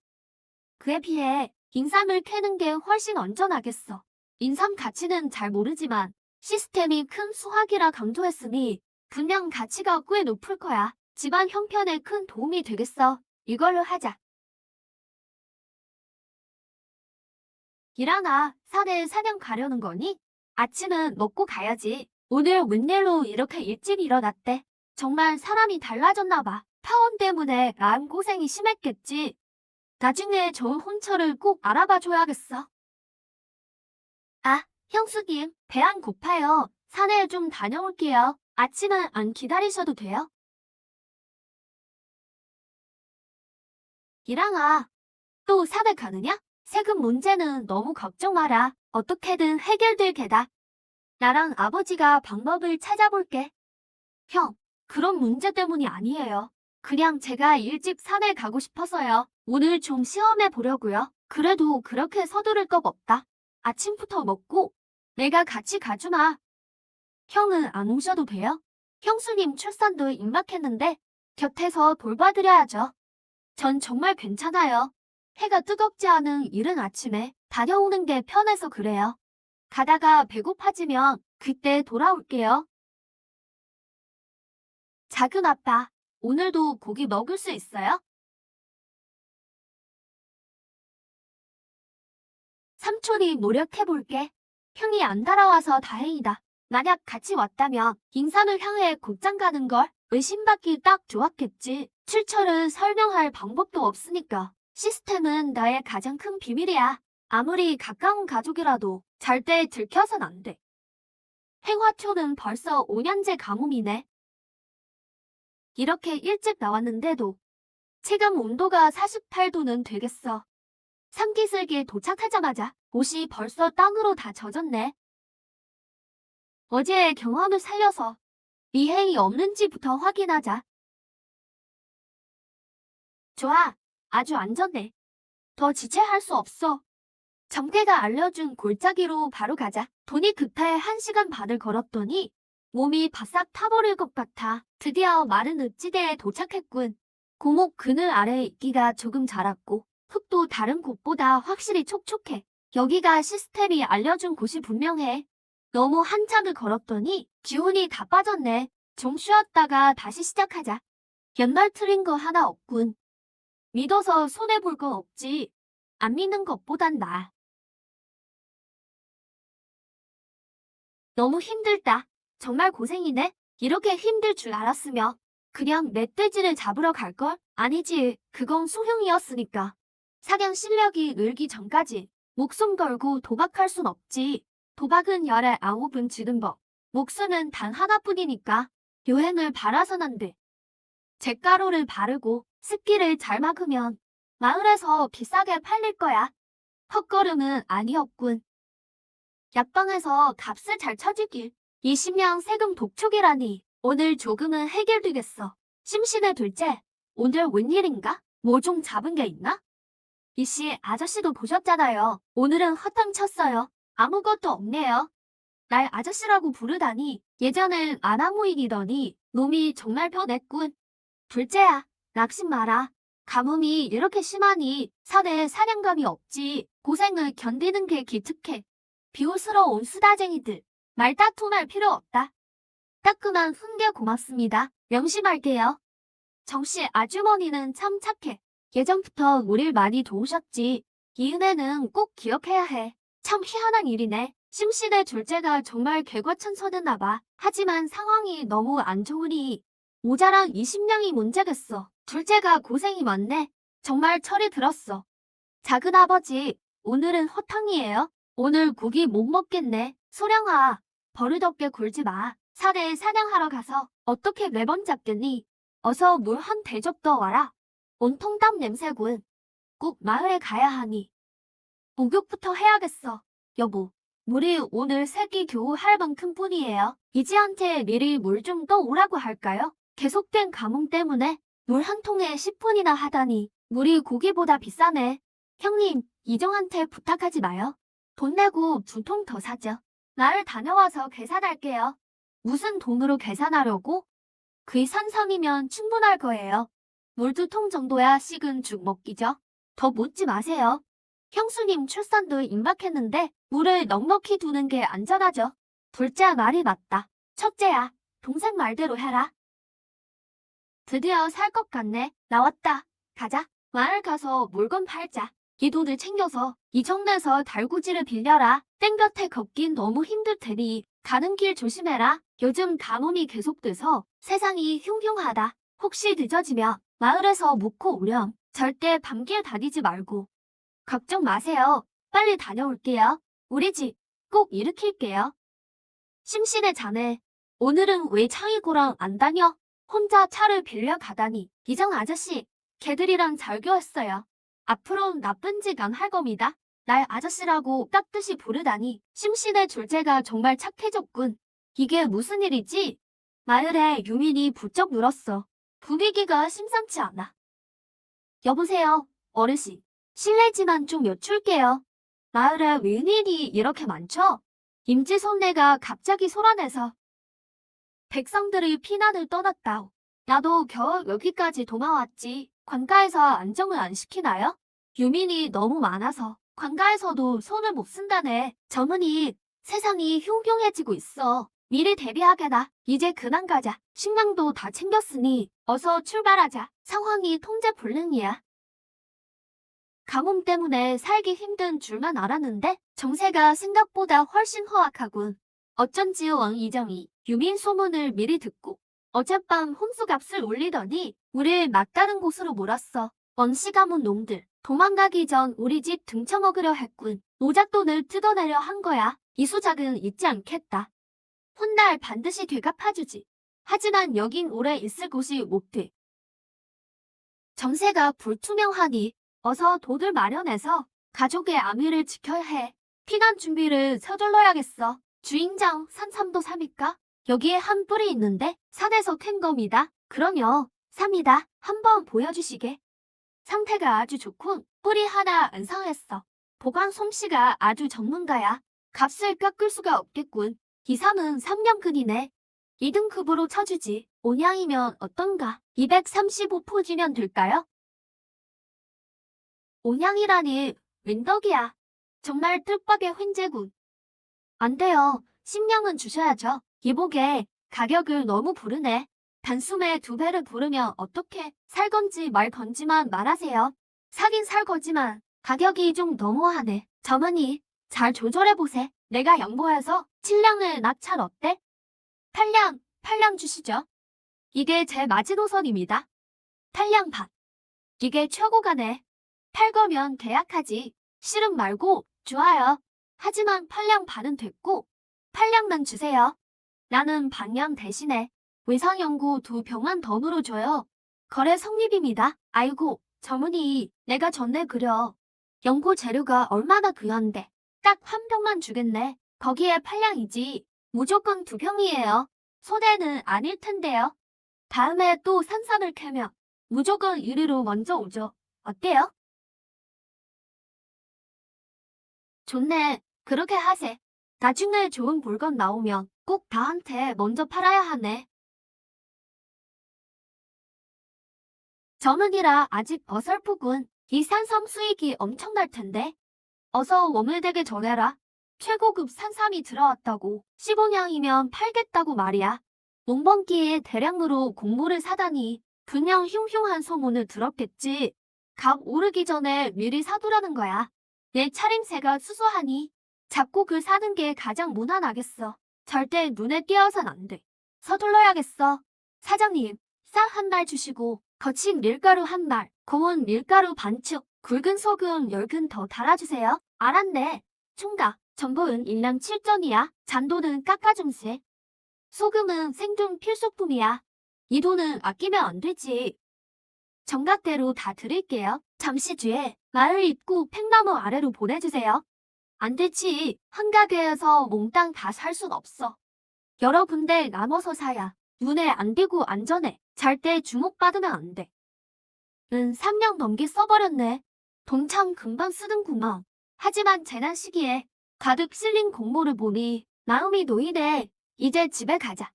A: 그에 비해 인삼을 캐는 게 훨씬 안전하겠어. 인삼 가치는 잘 모르지만 시스템이 큰 수확이라 강조했으니 분명 가치가 꽤 높을 거야. 집안 형편에 큰 도움이 되겠어. 이걸로 하자. 일어나, 산에 사냥 가려는 거니? 아침은 먹고 가야지. 오늘 웬일로 이렇게 일찍 일어났대. 정말 사람이 달라졌나 봐. 파원 때문에 마음고생이 심했겠지. 나중에 좋은 혼처를 꼭 알아봐 줘야겠어. 아, 형수님, 배 안 고파요. 산에 좀 다녀올게요. 아침은 안 기다리셔도 돼요. 이랑아, 또 산에 가느냐? 세금 문제는 너무 걱정 마라. 어떻게든 해결될 게다. 나랑 아버지가 방법을 찾아볼게. 형, 그런 문제 때문이 아니에요. 그냥 제가 일찍 산에 가고 싶어서요. 오늘 좀 시험해 보려고요. 그래도 그렇게 서두를 것 없다. 아침부터 먹고 내가 같이 가주마. 형은 안 오셔도 돼요? 형수님 출산도 임박했는데 곁에서 돌봐드려야죠. 전 정말 괜찮아요. 해가 뜨겁지 않은 이른 아침에 다녀오는 게 편해서 그래요. 가다가 배고파지면 그때 돌아올게요. 작은 아빠, 오늘도 고기 먹을 수 있어요? 삼촌이 노력해볼게. 형이 안 따라와서 다행이다. 만약 같이 왔다면 인삼을 향해 곧장 가는 걸 의심받기 딱 좋았겠지. 출처를 설명할 방법도 없으니까. 시스템은 나의 가장 큰 비밀이야. 아무리 가까운 가족이라도 절대 들켜선 안 돼. 행화초는 벌써 5년째 가뭄이네. 이렇게 일찍 나왔는데도 체감 온도가 48도는 되겠어. 삼기슭에 도착하자마자 옷이 벌써 땅으로 다 젖었네. 어제의 경험을 살려서 미행이 없는지부터 확인하자. 좋아, 아주 안전해. 더 지체할 수 없어. 정태가 알려준 골짜기로 바로 가자. 돈이 급해 1시간 반을 걸었더니 몸이 바싹 타버릴 것 같아. 드디어 마른 읍지대에 도착했군. 고목 그늘 아래 이끼가 조금 자랐고 흙도 다른 곳보다 확실히 촉촉해. 여기가 시스템이 알려준 곳이 분명해. 너무 한참을 걸었더니 기운이 다 빠졌네. 좀 쉬었다가 다시 시작하자. 연말 틀린 거 하나 없군. 믿어서 손해볼 건 없지. 안 믿는 것보단 나아. 너무 힘들다. 정말 고생이네. 이렇게 힘들 줄 알았으면 그냥 멧돼지를 잡으러 갈걸? 아니지. 그건 소형이었으니까. 사냥 실력이 늘기 전까지 목숨 걸고 도박할 순 없지. 도박은 열에 아홉은 지는 법. 목숨은 단 하나뿐이니까 요행을 바라선 안 돼. 잿가루를 바르고 습기를 잘 막으면 마을에서 비싸게 팔릴 거야. 헛걸음은 아니었군. 약방에서 값을 잘 쳐주길. 20명 세금 독촉이라니. 오늘 조금은 해결되겠어. 심신의 둘째, 오늘 웬일인가? 뭐 좀 잡은 게 있나? 이씨 아저씨도 보셨잖아요. 오늘은 허탕 쳤어요. 아무것도 없네요. 날 아저씨라고 부르다니. 예전엔 아나무인이더니 놈이 정말 변했군. 둘째야, 낙심 마라. 가뭄이 이렇게 심하니 산에 사냥감이 없지. 고생을 견디는 게 기특해. 비호스러운 수다쟁이들. 말다툼할 필요 없다. 따끔한 훈계 고맙습니다. 명심할게요. 정씨 아주머니는 참 착해. 예전부터 우릴 많이 도우셨지. 이 은혜는 꼭 기억해야 해. 참 희한한 일이네. 심씨네 둘째가 정말 개과천선했나 봐. 하지만 상황이 너무 안 좋으니 모자란 20냥이 문제겠어. 둘째가 고생이 많네. 정말 철이 들었어. 작은아버지, 오늘은 허탕이에요. 오늘 고기 못 먹겠네. 소량아, 버릇없게 굴지 마. 산에 사냥하러 가서 어떻게 매번 잡겠니? 어서 물 한 대접 더 와라. 온통 땀 냄새군. 꼭 마을에 가야 하니. 목욕부터 해야겠어. 여보, 물이 오늘 새끼 겨우 할 만큼 뿐이에요. 이지한테 미리 물 좀 떠오라고 할까요? 계속된 가뭄 때문에 물 한 통에 10푼이나 하다니 물이 고기보다 비싸네. 형님, 이정한테 부탁하지 마요. 돈 내고 2통 더 사죠. 나를 다녀와서 계산할게요. 무슨 돈으로 계산하려고? 그이 산삼이면 충분할 거예요. 물 2통 정도야 식은 죽 먹기죠. 더 묻지 마세요. 형수님 출산도 임박했는데 물을 넉넉히 두는 게 안전하죠. 둘째 말이 맞다. 첫째야, 동생 말대로 해라. 드디어 살 것 같네. 나왔다. 가자. 마을 가서 물건 팔자. 이 돈을 챙겨서 이정내서 달구지를 빌려라. 땡볕에 걷긴 너무 힘들 테니 가는 길 조심해라. 요즘 가뭄이 계속돼서 세상이 흉흉하다. 혹시 늦어지면 마을에서 묵고 오렴. 절대 밤길 다니지 말고. 걱정 마세요. 빨리 다녀올게요. 우리 집 꼭 일으킬게요. 심신의 자네, 오늘은 왜 창이고랑 안 다녀? 혼자 차를 빌려 가다니. 이정 아저씨, 걔들이랑 절교했어요. 앞으로는 나쁜 짓 안 할 겁니다. 날 아저씨라고 깍듯이 부르다니. 심신의 둘째가 정말 착해졌군. 이게 무슨 일이지? 마을에 유민이 부쩍 늘었어. 분위기가 심상치 않아. 여보세요, 어르신. 실례지만 좀 여쭐게요. 마을에 웬일이 이렇게 많죠? 임지손네가 갑자기 소란해서 백성들이 피난을 떠났다오. 나도 겨우 여기까지 도망왔지. 관가에서 안정을 안 시키나요? 유민이 너무 많아서 관가에서도 손을 못 쓴다네. 저문이 세상이 흉흉해지고 있어. 미리 대비하게나. 이제 그만 가자. 식량도 다 챙겼으니 어서 출발하자. 상황이 통제 불능이야. 가뭄 때문에 살기 힘든 줄만 알았는데 정세가 생각보다 훨씬 허악하군. 어쩐지 왕 이정이 유민 소문을 미리 듣고 어젯밤 홍수값을 올리더니 우릴 막다른 곳으로 몰았어. 원시 가문 놈들. 도망가기 전 우리 집 등쳐먹으려 했군. 노잣돈을 뜯어내려 한 거야. 이 수작은 잊지 않겠다. 훗날 반드시 되갚아주지. 하지만 여긴 오래 있을 곳이 못 돼. 정세가 불투명하니 어서 돈을 마련해서 가족의 안위를 지켜야 해. 피난 준비를 서둘러야겠어. 주인장 산삼도 삽니까? 여기에 한 뿔이 있는데 산에서 캔 겁니다. 그럼요. 삽니다. 한번 보여주시게. 상태가 아주 좋군. 뿔이 하나 안 상했어. 보관 솜씨가 아주 전문가야. 값을 깎을 수가 없겠군. 이 삼은 3년근이네. 2등급으로 쳐주지. 5냥이면 어떤가? 235포지면 될까요? 5냥이라니 웬 덕이야. 정말 뜻밖의 횡재군. 안 돼요. 10냥은 주셔야죠. 이복에 가격을 너무 부르네. 단숨에 2배를 부르면 어떻게 살 건지 말 건지만 말하세요. 사긴 살 거지만 가격이 좀 너무하네. 저머니 잘 조절해보세. 내가 양보해서 7량을 낙찰 어때? 8량 주시죠. 이게 제 마지노선입니다. 8량 반. 이게 최고가네. 팔 거면 계약하지. 실은 말고 좋아요. 하지만 8량 반은 됐고 8량만 주세요. 나는 반량 대신에 외상연고 2병만 더 물어줘요. 거래 성립입니다. 아이고 저문이 내가 전에 그려. 연고 재료가 얼마나 귀한데 딱 한 병만 주겠네. 거기에 8량이지. 무조건 2병이에요. 손해는 아닐 텐데요. 다음에 또 산삼을 캐면 무조건 유리로 먼저 오죠. 어때요? 좋네. 그렇게 하세. 나중에 좋은 물건 나오면 꼭 나한테 먼저 팔아야 하네. 저문이라 아직 어설프군. 이 산삼 수익이 엄청날 텐데. 어서 워물되게 전해라. 최고급 산삼이 들어왔다고. 15냥이면 팔겠다고 말이야. 농번기에 대량으로 곡물을 사다니 분명 흉흉한 소문을 들었겠지. 값 오르기 전에 미리 사두라는 거야. 내 차림새가 수수하니 자꾸 그 사는 게 가장 무난하겠어. 절대 눈에 띄어선 안 돼. 서둘러야겠어. 사장님, 쌀 한 말 주시고 거친 밀가루 한 말, 고운 밀가루 반축, 굵은 소금 10근 더 달아주세요. 알았네. 총각, 전보은 1량 7전이야. 잔돈은 깎아줌세. 소금은 생존 필수품이야. 이 돈은 아끼면 안 되지. 정각대로 다 드릴게요. 잠시 뒤에 마을 입구 팽나무 아래로 보내주세요. 안 되지. 한 가게에서 몽땅 다 살 순 없어. 여러 군데 나눠서 사야 눈에 안 띄고 안전해. 절대 주목받으면 안 돼. 3년 넘게 써버렸네. 돈 참 금방 쓰는구만. 하지만 재난 시기에 가득 실린 공모를 보니 마음이 놓이네. 이제 집에 가자.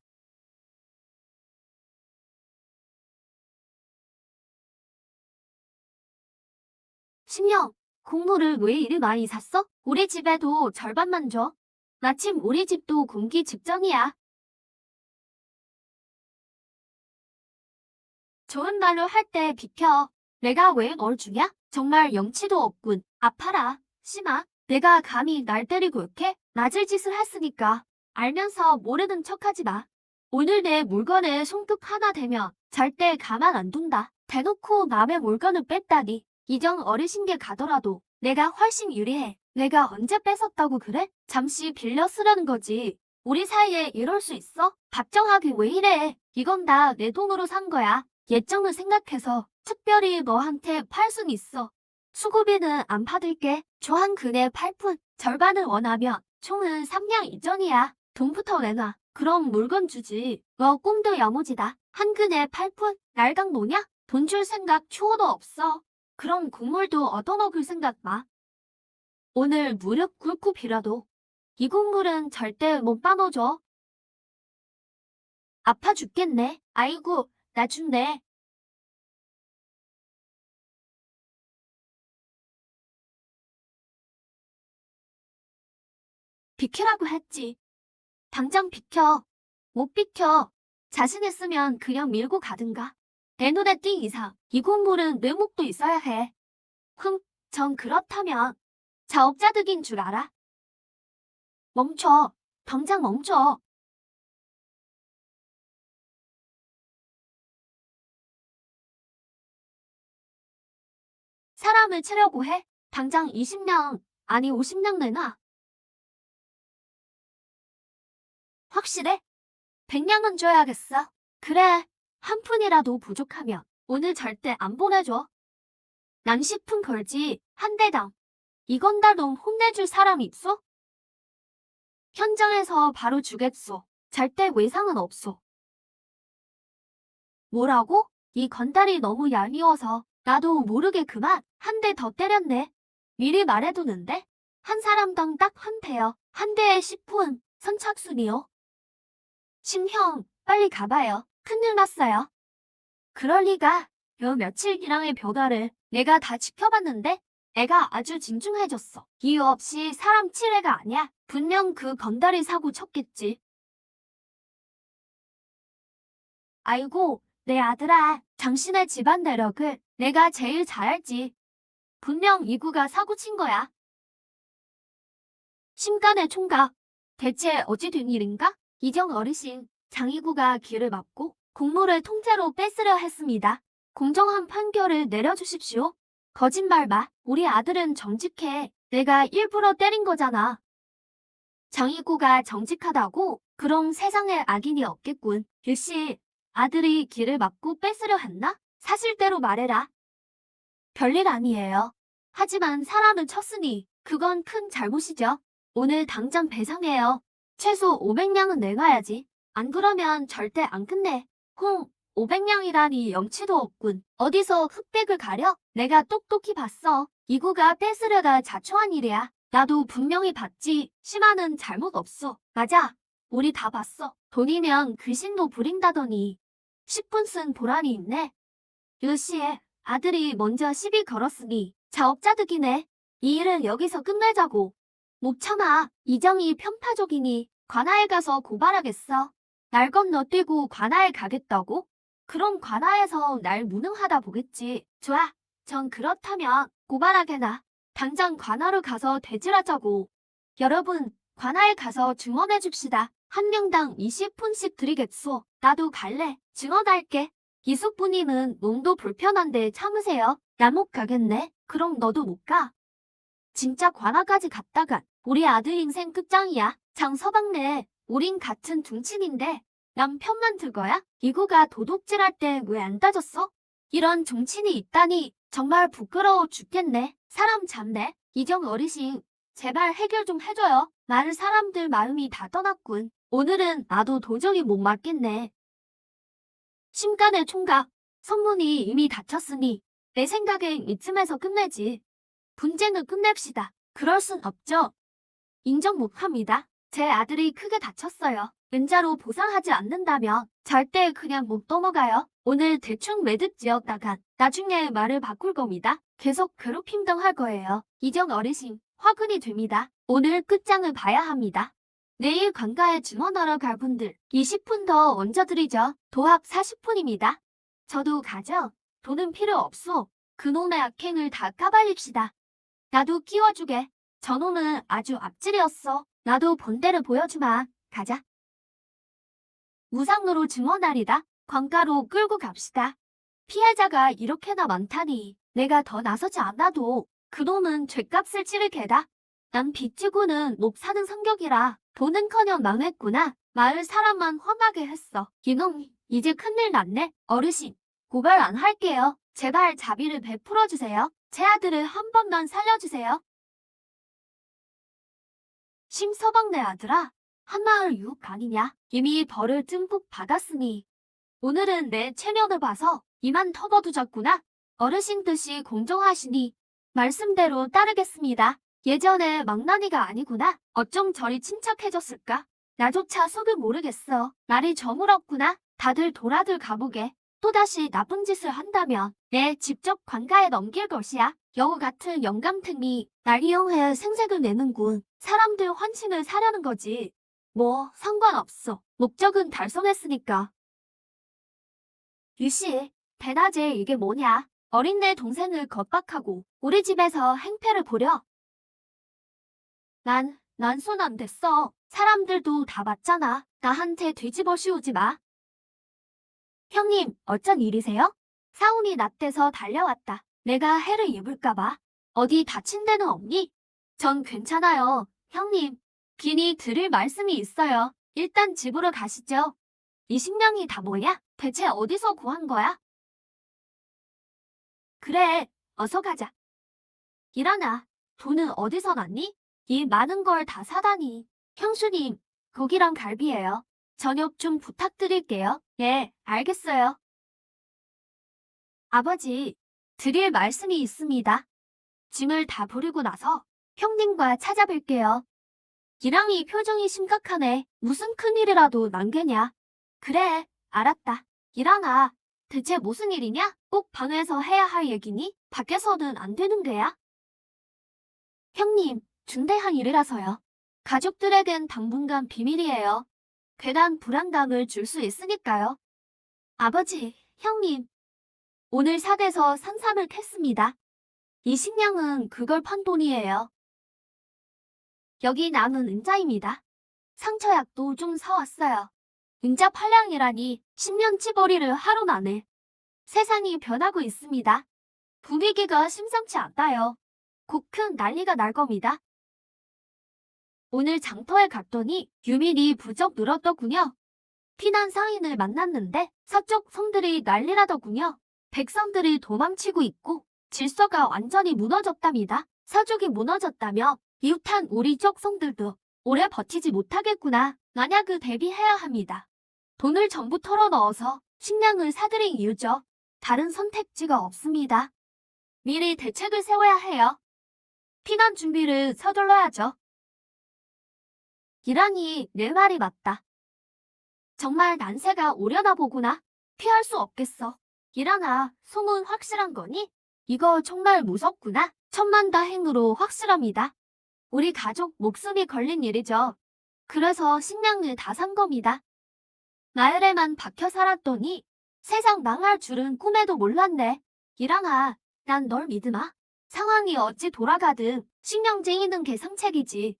A: 심영, 곡물을 왜 이리 많이 샀어? 우리 집에도 절반만 줘. 마침 우리 집도 굶기 직전이야. 좋은 말로 할 때 비켜. 내가 왜 널 주냐? 정말 영치도 없군. 아파라. 심아, 내가 감히 날 때리고 이렇게 낮을 짓을 했으니까 알면서 모르는 척하지 마. 오늘 내 물건에 손톱 하나 대면 절대 가만 안 둔다. 대놓고 남의 물건을 뺐다니. 이정 어르신 게 가더라도 내가 훨씬 유리해. 내가 언제 뺏었다고 그래? 잠시 빌려 쓰려는 거지. 우리 사이에 이럴 수 있어? 박정하게 왜 이래? 이건 다 내 돈으로 산 거야. 예정을 생각해서 특별히 너한테 팔 순 있어. 수고비는 안 받을게. 조한 근에 8푼. 절반을 원하면 총은 3냥 이전이야. 돈부터 내놔. 그럼 물건 주지. 너 꿈도 야무지다. 한 근에 8푼? 날강 노냐? 돈 줄 생각 추호도 없어. 그럼 국물도 얻어먹을 생각 마. 오늘 무릎 꿇고 빌어도 이 국물은 절대 못 빠눠줘. 아파 죽겠네. 아이고, 나 죽네. 비키라고 했지. 당장 비켜. 못 비켜. 자신 있으면 그냥 밀고 가든가. 내 눈에 띈 이상 이 국물은 내 목도 있어야 해. 전 그렇다면 자업자득인 줄 알아? 멈춰. 당장 멈춰. 사람을 치려고 해? 당장 20냥, 아니 50냥 내놔. 확실해? 100냥은 줘야겠어. 그래, 한 푼이라도 부족하면 오늘 절대 안 보내줘. 낭식품 걸지, 한 대당. 이건 다 놈 혼내줄 사람 있어? 현장에서 바로 주겠소. 절대 외상은 없소. 뭐라고? 이 건달이 너무 얄미워서 나도 모르게 그만 한 대 더 때렸네. 미리 말해두는데 한 사람당 딱 한 대요. 한 대에 10푼 선착순이요. 심형 빨리 가봐요. 큰일 났어요. 그럴 리가. 요 며칠 기랑의 벼가를 내가 다 지켜봤는데 애가 아주 진중해졌어. 이유 없이 사람 칠 애가 아니야. 분명 그 건달이 사고 쳤겠지. 아이고, 내 아들아, 당신의 집안 내력을 내가 제일 잘 알지. 분명 이구가 사고 친 거야. 심간의 총각. 대체 어찌 된 일인가? 이정 어르신, 장이구가 길을 막고 공무를 통째로 뺏으려 했습니다. 공정한 판결을 내려주십시오. 거짓말 마. 우리 아들은 정직해. 내가 일부러 때린 거잖아. 장이구가 정직하다고? 그럼 세상에 악인이 없겠군. 일씨, 아들이 길을 막고 뺏으려 했나? 사실대로 말해라. 별일 아니에요. 하지만 사람을 쳤으니 그건 큰 잘못이죠. 오늘 당장 배상해요. 최소 500냥은 내놔야지. 안 그러면 절대 안 끝내. 홍, 500냥이라니 염치도 없군. 어디서 흑백을 가려? 내가 똑똑히 봤어. 이구가 뺏으려다 자초한 일이야. 나도 분명히 봤지. 심하는 잘못 없어. 맞아. 우리 다 봤어. 돈이면 귀신도 부린다더니 10분 쓴 보람이 있네. 유씨의 아들이 먼저 시비 걸었으니 자업자득이네. 이 일은 여기서 끝내자고. 못 참아. 이정이 편파적이니 관아에 가서 고발하겠어. 날 건너뛰고 관아에 가겠다고? 그럼 관아에서 날 무능하다 보겠지. 좋아. 전 그렇다면 고발하게나. 당장 관아로 가서 대질하자고. 여러분, 관아에 가서 증언해 줍시다. 한 명당 20푼씩 드리겠소. 나도 갈래. 증언할게. 이숙부님은 몸도 불편한데 참으세요. 나 못 가겠네. 그럼 너도 못 가. 진짜 관아까지 갔다간 우리 아들 인생 끝장이야. 장서방네, 우린 같은 둥친인데 남 편만 들 거야? 이구가 도둑질할 때 왜 안 따졌어? 이런 종친이 있다니 정말 부끄러워 죽겠네. 사람 잡네. 이정 어르신, 제발 해결 좀 해줘요. 많은 사람들 마음이 다 떠났군. 오늘은 나도 도저히 못 맞겠네. 심간의 총각, 성문이 이미 닫혔으니 내 생각엔 이쯤에서 끝내지. 분쟁을 끝냅시다. 그럴 순 없죠. 인정 못합니다. 제 아들이 크게 다쳤어요. 은자로 보상하지 않는다면 절대 그냥 못 넘어가요. 오늘 대충 매듭 지었다간 나중에 말을 바꿀 겁니다. 계속 괴롭힘 당할 거예요. 이정 어르신, 화근이 됩니다. 오늘 끝장을 봐야 합니다. 내일 관가에 증언하러 갈 분들 20푼 더 얹어드리죠. 도합 40푼입니다. 저도 가죠. 돈은 필요 없소. 그놈의 악행을 다 까발립시다. 나도 끼워주게. 저놈은 아주 앞질이었어. 나도 본대를 보여주마. 가자. 무상으로 증언하리다. 관가로 끌고 갑시다. 피해자가 이렇게나 많다니 내가 더 나서지 않아도 그놈은 죗값을 치를 게다. 난 빚지고는 못 사는 성격이라 돈은커녕 망했구나. 마을 사람만 화나게 했어. 이놈, 이제 큰일 났네. 어르신, 고발 안 할게요. 제발 자비를 베풀어주세요. 제 아들을 한 번만 살려주세요. 심서방네 아들아, 한마을 유혹 아니냐? 이미 벌을 듬뿍 받았으니 오늘은 내 체면을 봐서 이만 터버두졌구나. 어르신 뜻이 공정하시니 말씀대로 따르겠습니다. 예전에 망나니가 아니구나. 어쩜 저리 침착해졌을까? 나조차 속을 모르겠어. 날이 저물었구나. 다들 돌아들 가보게. 또다시 나쁜 짓을 한다면 내 직접 관가에 넘길 것이야. 여우 같은 영감탱이 날 이용해 생색을 내는군. 사람들 환심을 사려는 거지. 뭐 상관없어. 목적은 달성했으니까. 유씨, 대낮에 이게 뭐냐? 어린 내 동생을 겁박하고 우리 집에서 행패를 부려. 난 손 안 댔어. 사람들도 다 봤잖아. 나한테 뒤집어 씌우지 마. 형님, 어쩐 일이세요? 사운이 낫대서 달려왔다. 내가 해를 입을까봐. 어디 다친 데는 없니? 전 괜찮아요. 형님, 긴히 드릴 말씀이 있어요. 일단 집으로 가시죠. 이 식량이 다 뭐야? 대체 어디서 구한 거야? 그래, 어서 가자. 일어나. 돈은 어디서 났니? 이 많은 걸 다 사다니. 형수님, 고기랑 갈비예요. 저녁 좀 부탁드릴게요. 예, 알겠어요. 아버지, 드릴 말씀이 있습니다. 짐을 다 버리고 나서 형님과 찾아뵐게요. 기랑이 표정이 심각하네. 무슨 큰일이라도 난게냐? 그래, 알았다. 기랑아, 대체 무슨 일이냐? 꼭 방에서 해야 할 얘기니? 밖에서는 안 되는 게야? 형님, 중대한 일이라서요. 가족들에겐 당분간 비밀이에요. 괜한 불안감을 줄 수 있으니까요. 아버지, 형님, 오늘 삭에서 산삼을 캤습니다. 이 식량은 그걸 판 돈이에요. 여기 남은 은자입니다. 상처약도 좀 사왔어요. 은자 팔량이라니 10년 찌버리를 하루 만에. 세상이 변하고 있습니다. 분위기가 심상치 않아요. 곧 큰 난리가 날 겁니다. 오늘 장터에 갔더니 유민이 부쩍 늘었더군요. 피난 상인을 만났는데 서쪽 성들이 난리라더군요. 백성들이 도망치고 있고 질서가 완전히 무너졌답니다. 서쪽이 무너졌다며 이웃한 우리 쪽 성들도 오래 버티지 못하겠구나. 만약을 대비해야 합니다. 돈을 전부 털어넣어서 식량을 사들인 이유죠. 다른 선택지가 없습니다. 미리 대책을 세워야 해요. 피난 준비를 서둘러야죠. 기란이 내 말이 맞다. 정말 난세가 오려나 보구나. 피할 수 없겠어. 기란아, 소문 확실한 거니? 이거 정말 무섭구나. 천만다행으로 확실합니다. 우리 가족 목숨이 걸린 일이죠. 그래서 식량을 다 산 겁니다. 마을에만 박혀 살았더니 세상 망할 줄은 꿈에도 몰랐네. 기란아, 난 널 믿으마. 상황이 어찌 돌아가든 식량쟁이는 개상책이지.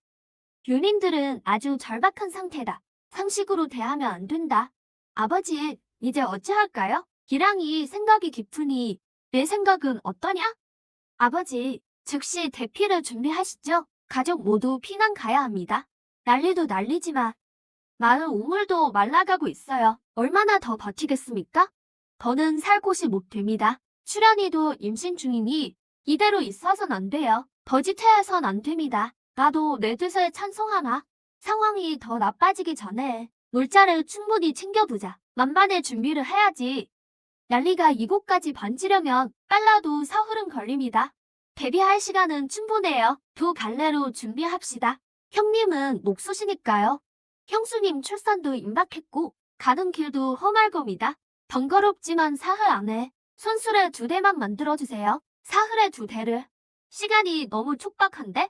A: 유민들은 아주 절박한 상태다. 상식으로 대하면 안 된다. 아버지, 이제 어찌할까요? 기랑이 생각이 깊으니 내 생각은 어떠냐? 아버지, 즉시 대피를 준비하시죠. 가족 모두 피난 가야 합니다. 난리도 난리지만 마을 우물도 말라가고 있어요. 얼마나 더 버티겠습니까? 더는 살 곳이 못 됩니다. 출연이도 임신 중이니 이대로 있어선 안 돼요. 더짓해선 안 됩니다. 나도 내 뜻에 찬성하나. 상황이 더 나빠지기 전에 물자를 충분히 챙겨두자. 만반의 준비를 해야지. 난리가 이곳까지 번지려면 빨라도 사흘은 걸립니다. 대비할 시간은 충분해요. 두 갈래로 준비합시다. 형님은 목수시니까요. 형수님 출산도 임박했고 가는 길도 험할 겁니다. 번거롭지만 사흘 안에 손수레 2대만 만들어주세요. 사흘에 2대를. 시간이 너무 촉박한데?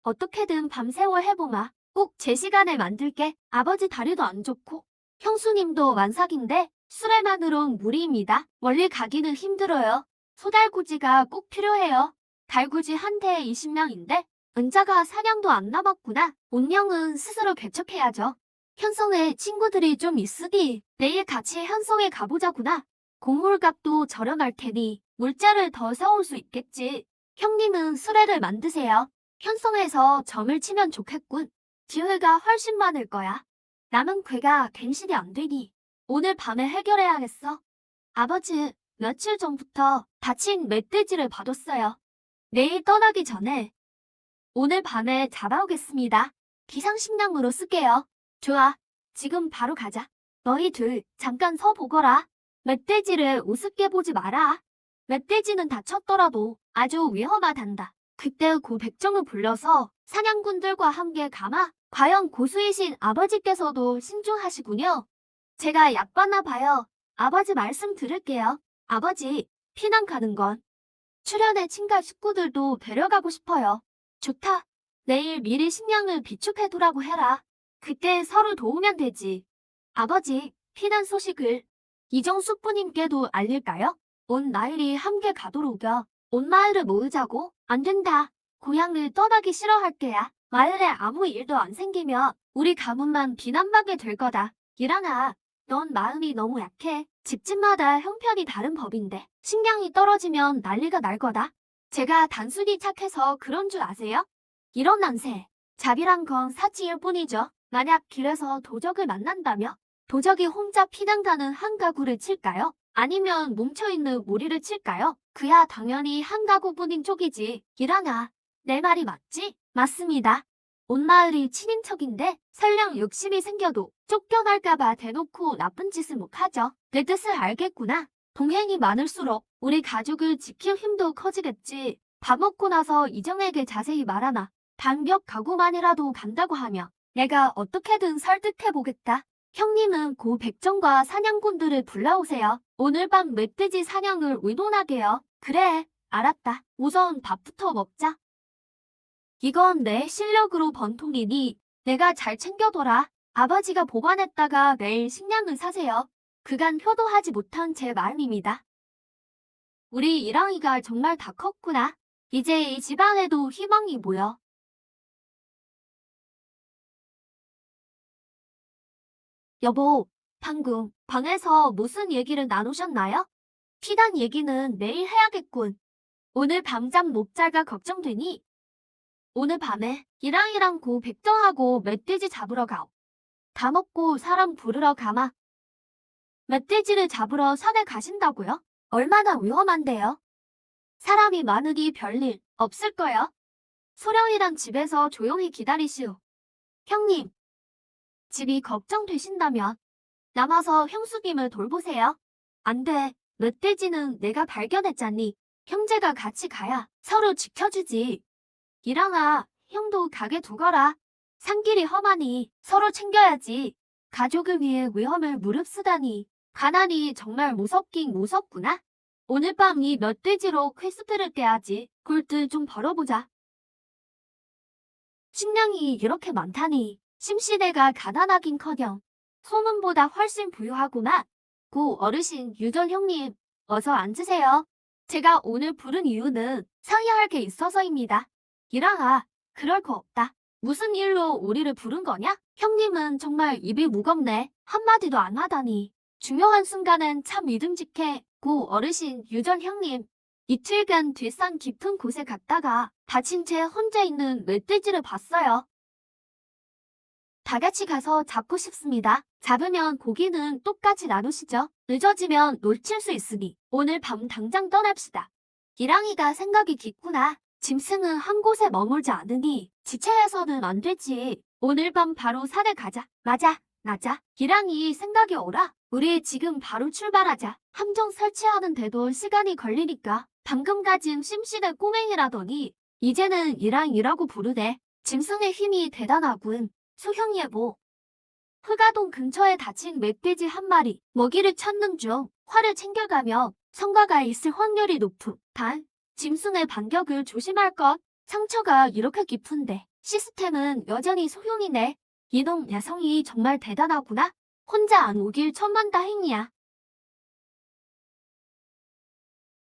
A: 어떻게든 밤새워 해보마. 꼭 제 시간에 만들게. 아버지 다리도 안 좋고 형수님도 만삭인데 수레만으론 무리입니다. 멀리 가기는 힘들어요. 소달구지가 꼭 필요해요. 달구지 한 대에 20명인데 은자가 사냥도 안 남았구나. 운명은 스스로 개척해야죠. 현성에 친구들이 좀 있으니 내일 같이 현성에 가보자구나. 곡물값도 저렴할 테니 물자를 더 사올 수 있겠지. 형님은 수레를 만드세요. 현성에서 점을 치면 좋겠군. 기회가 훨씬 많을 거야. 남은 괴가 갱신이 안 되니 오늘 밤에 해결해야겠어. 아버지, 며칠 전부터 다친 멧돼지를 봐뒀어요. 내일 떠나기 전에 오늘 밤에 잡아오겠습니다. 비상식량으로 쓸게요. 좋아, 지금 바로 가자. 너희 둘 잠깐 서 보거라. 멧돼지를 우습게 보지 마라. 멧돼지는 다쳤더라도 아주 위험하단다. 그때 고 백정을 불러서 사냥꾼들과 함께 가마. 과연 고수이신 아버지께서도 신중하시군요. 제가 약봤나 봐요. 아버지 말씀 들을게요. 아버지, 피난 가는 건 출연의 친가 식구들도 데려가고 싶어요. 좋다. 내일 미리 식량을 비축해두라고 해라. 그때 서로 도우면 되지. 아버지, 피난 소식을 이정숙 부님께도 알릴까요? 온 마을이 함께 가도록요. 온 마을을 모으자고? 안 된다. 고향을 떠나기 싫어할 게야. 마을에 아무 일도 안 생기면 우리 가문만 비난받게 될 거다. 일하나, 넌 마음이 너무 약해. 집집마다 형편이 다른 법인데 식량이 떨어지면 난리가 날 거다. 제가 단순히 착해서 그런 줄 아세요? 이런 난세, 잡이란 건 사치일 뿐이죠. 만약 길에서 도적을 만난다며 도적이 혼자 피난 가는 한 가구를 칠까요? 아니면 뭉쳐있는 무리를 칠까요? 그야 당연히 한 가구뿐인 쪽이지. 일하나, 내 말이 맞지? 맞습니다. 온 마을이 친인척인데 설령 욕심이 생겨도 쫓겨날까봐 대놓고 나쁜 짓을 못하죠. 내 뜻을 알겠구나. 동행이 많을수록 우리 가족을 지킬 힘도 커지겠지. 밥 먹고 나서 이정에게 자세히 말하나. 반격 가구만이라도 간다고 하며 내가 어떻게든 설득해보겠다. 형님은 고 백정과 사냥꾼들을 불러오세요. 오늘 밤 멧돼지 사냥을 의논하게요. 그래, 알았다. 우선 밥부터 먹자. 이건 내 실력으로 번 돈이니 내가 잘 챙겨둬라. 아버지가 보관했다가 내일 식량을 사세요. 그간 효도하지 못한 제 마음입니다. 우리 이랑이가 정말 다 컸구나. 이제 이 집안에도 희망이 보여. 여보, 방금 방에서 무슨 얘기를 나누셨나요? 피난 얘기는 내일 해야겠군. 오늘 밤잠 못 잘까 걱정되니? 오늘 밤에 이랑이랑 고 백정하고 멧돼지 잡으러 가오. 다 먹고 사람 부르러 가마. 멧돼지를 잡으러 산에 가신다고요? 얼마나 위험한데요? 사람이 많으니 별일 없을 거요. 소령이랑 집에서 조용히 기다리시오. 형님, 집이 걱정되신다면 남아서 형수님을 돌보세요. 안 돼. 멧돼지는 내가 발견했잖니. 형제가 같이 가야 서로 지켜주지. 이랑아, 형도 가게 두거라. 산길이 험하니 서로 챙겨야지. 가족을 위해 위험을 무릅쓰다니. 가난이 정말 무섭긴 무섭구나. 오늘 밤 이 멧돼지로 퀘스트를 깨야지. 골드 좀 벌어보자. 식량이 이렇게 많다니. 심시대가 가난하긴커녕 소문보다 훨씬 부유하구나. 고 어르신 유전 형님, 어서 앉으세요. 제가 오늘 부른 이유는 상의할 게 있어서입니다. 이랑아, 그럴 거 없다. 무슨 일로 우리를 부른 거냐? 형님은 정말 입이 무겁네. 한마디도 안 하다니. 중요한 순간엔 참 믿음직해. 고 어르신 유전 형님. 이틀간 뒷산 깊은 곳에 갔다가 다친 채 혼자 있는 멧돼지를 봤어요. 다 같이 가서 잡고 싶습니다. 잡으면 고기는 똑같이 나누시죠. 늦어지면 놓칠 수 있으니 오늘 밤 당장 떠납시다. 기랑이가 생각이 깊구나. 짐승은 한 곳에 머물지 않으니 지체해서는 안 되지. 오늘 밤 바로 산에 가자. 맞아. 기랑이 생각이 옳아. 우리 지금 바로 출발하자. 함정 설치하는데도 시간이 걸리니까 방금 가진 심시대 꼬맹이라더니 이제는 이랑이라고 부르네. 짐승의 힘이 대단하군. 소형 예보. 흑아동 근처에 다친 멧돼지 한 마리 먹이를 찾는 중 활을 챙겨가며 성과가 있을 확률이 높음. 단, 짐승의 반격을 조심할 것. 상처가 이렇게 깊은데 시스템은 여전히 소형이네. 이놈 야성이 정말 대단하구나. 혼자 안 오길 천만다행이야.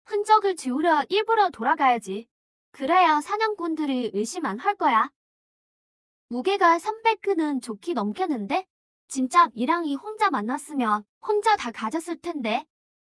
A: 흔적을 지우려 일부러 돌아가야지. 그래야 사냥꾼들이 의심 안 할 거야. 무게가 300근은 좋게 넘겠는데? 진짜 이랑이 혼자 만났으면 혼자 다 가졌을 텐데.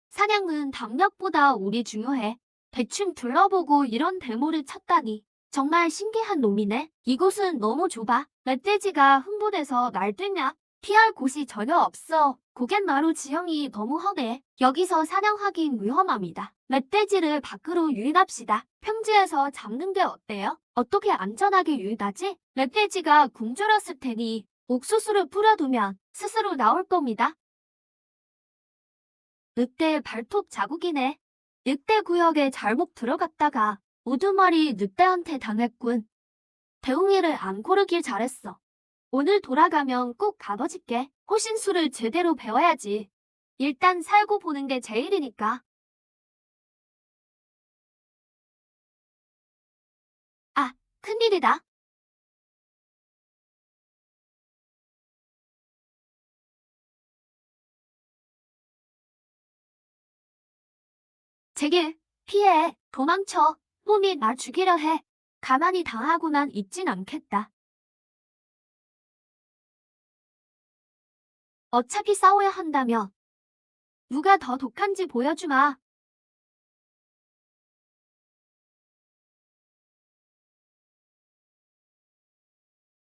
A: 사냥은 담력보다 우리 중요해. 대충 둘러보고 이런 대모를 쳤다니. 정말 신기한 놈이네. 이곳은 너무 좁아. 멧돼지가 흥분해서 날뛰냐? 피할 곳이 전혀 없어. 고갯마루 지형이 너무 험해. 여기서 사냥하긴 위험합니다. 멧돼지를 밖으로 유인합시다. 평지에서 잡는 게 어때요? 어떻게 안전하게 유인하지? 멧돼지가 굶주렸을 테니 옥수수를 뿌려두면 스스로 나올 겁니다. 늑대의 발톱 자국이네. 늑대 구역에 잘못 들어갔다가 우두머리 늑대한테 당했군. 대웅이를 안 고르길 잘했어. 오늘 돌아가면 꼭 갚아줄게. 호신술을 제대로 배워야지. 일단 살고 보는 게 제일이니까. 아, 큰일이다. 제길, 피해, 도망쳐. 놈이 날 죽이려 해. 가만히 당하고만 있진 않겠다. 어차피 싸워야 한다며. 누가 더 독한지 보여주마.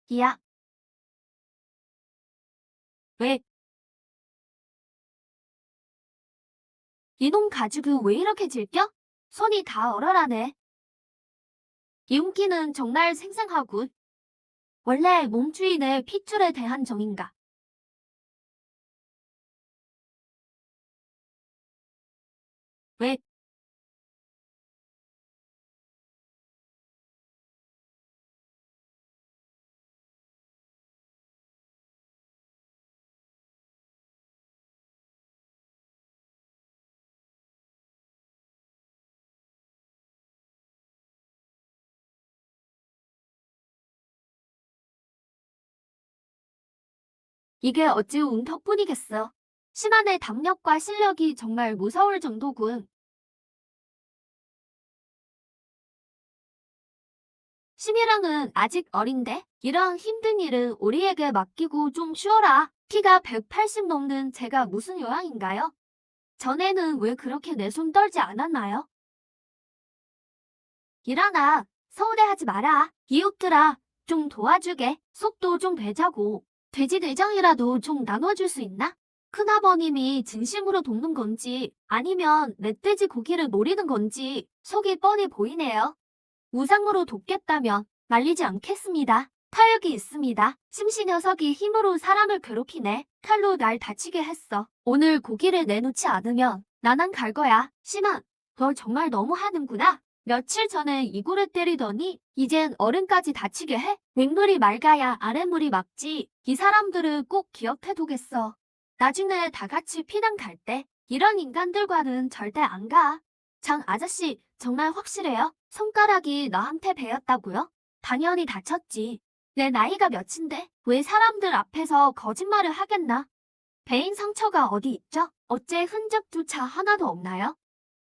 A: 이야. 왜? 이놈 가죽은 왜 이렇게 질겨? 손이 다 얼얼하네. 이용기는 정말 생생하군. 원래 몸주인의 핏줄에 대한 정인가? 왜? 이게 어찌 운 덕분이겠어. 신한의 담력과 실력이 정말 무서울 정도군. 심이랑은 아직 어린데 이런 힘든 일은 우리에게 맡기고 좀 쉬어라. 키가 180 넘는 제가 무슨 요양인가요? 전에는 왜 그렇게 내 손 떨지 않았나요? 일어나. 서운해하지 마라. 이웃들아, 좀 도와주게. 속도 좀 배자고. 돼지 내장이라도 좀 나눠줄 수 있나? 큰아버님이 진심으로 돕는 건지 아니면 멧돼지 고기를 노리는 건지 속이 뻔히 보이네요. 무상으로 돕겠다면 말리지 않겠습니다. 타협이 있습니다. 심씨 녀석이 힘으로 사람을 괴롭히네. 칼로 날 다치게 했어. 오늘 고기를 내놓지 않으면 나난 갈 거야. 심아, 너 정말 너무 하는구나. 며칠 전에 이고를 때리더니 이젠 어른까지 다치게 해? 윗물이 맑아야 아랫물이 맑지. 이 사람들을 꼭 기억해두겠어. 나중에 다 같이 피난 갈 때 이런 인간들과는 절대 안 가. 장 아저씨, 정말 확실해요? 손가락이 너한테 베었다고요? 당연히 다쳤지. 내 나이가 몇인데 왜 사람들 앞에서 거짓말을 하겠나? 베인 상처가 어디 있죠? 어째 흔적조차 하나도 없나요?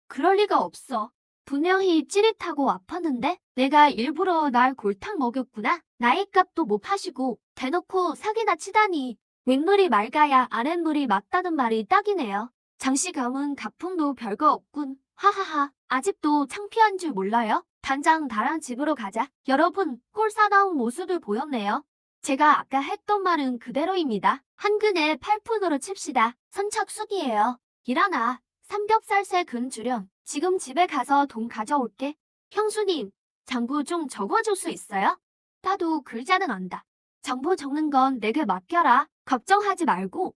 A: 그럴 리가 없어. 분명히 찌릿하고 아팠는데 내가 일부러 날 골탕 먹였구나. 나이값도 못 하시고 대놓고 사기나 치다니. 윗물이 맑아야 아랫물이 맑다는 말이 딱이네요. 장씨감은 가풍도 별거 없군. 하하하. 아직도 창피한 줄 몰라요? 당장 나랑 집으로 가자. 여러분, 꼴사나운 모습을 보였네요. 제가 아까 했던 말은 그대로입니다. 한근에 8푼으로 칩시다. 선착순이에요. 일어나. 삼겹살새 근주련. 지금 집에 가서 돈 가져올게. 형수님, 장부 좀 적어줄 수 있어요? 나도 글자는 안다. 장부 적는 건 내게 맡겨라. 걱정하지 말고.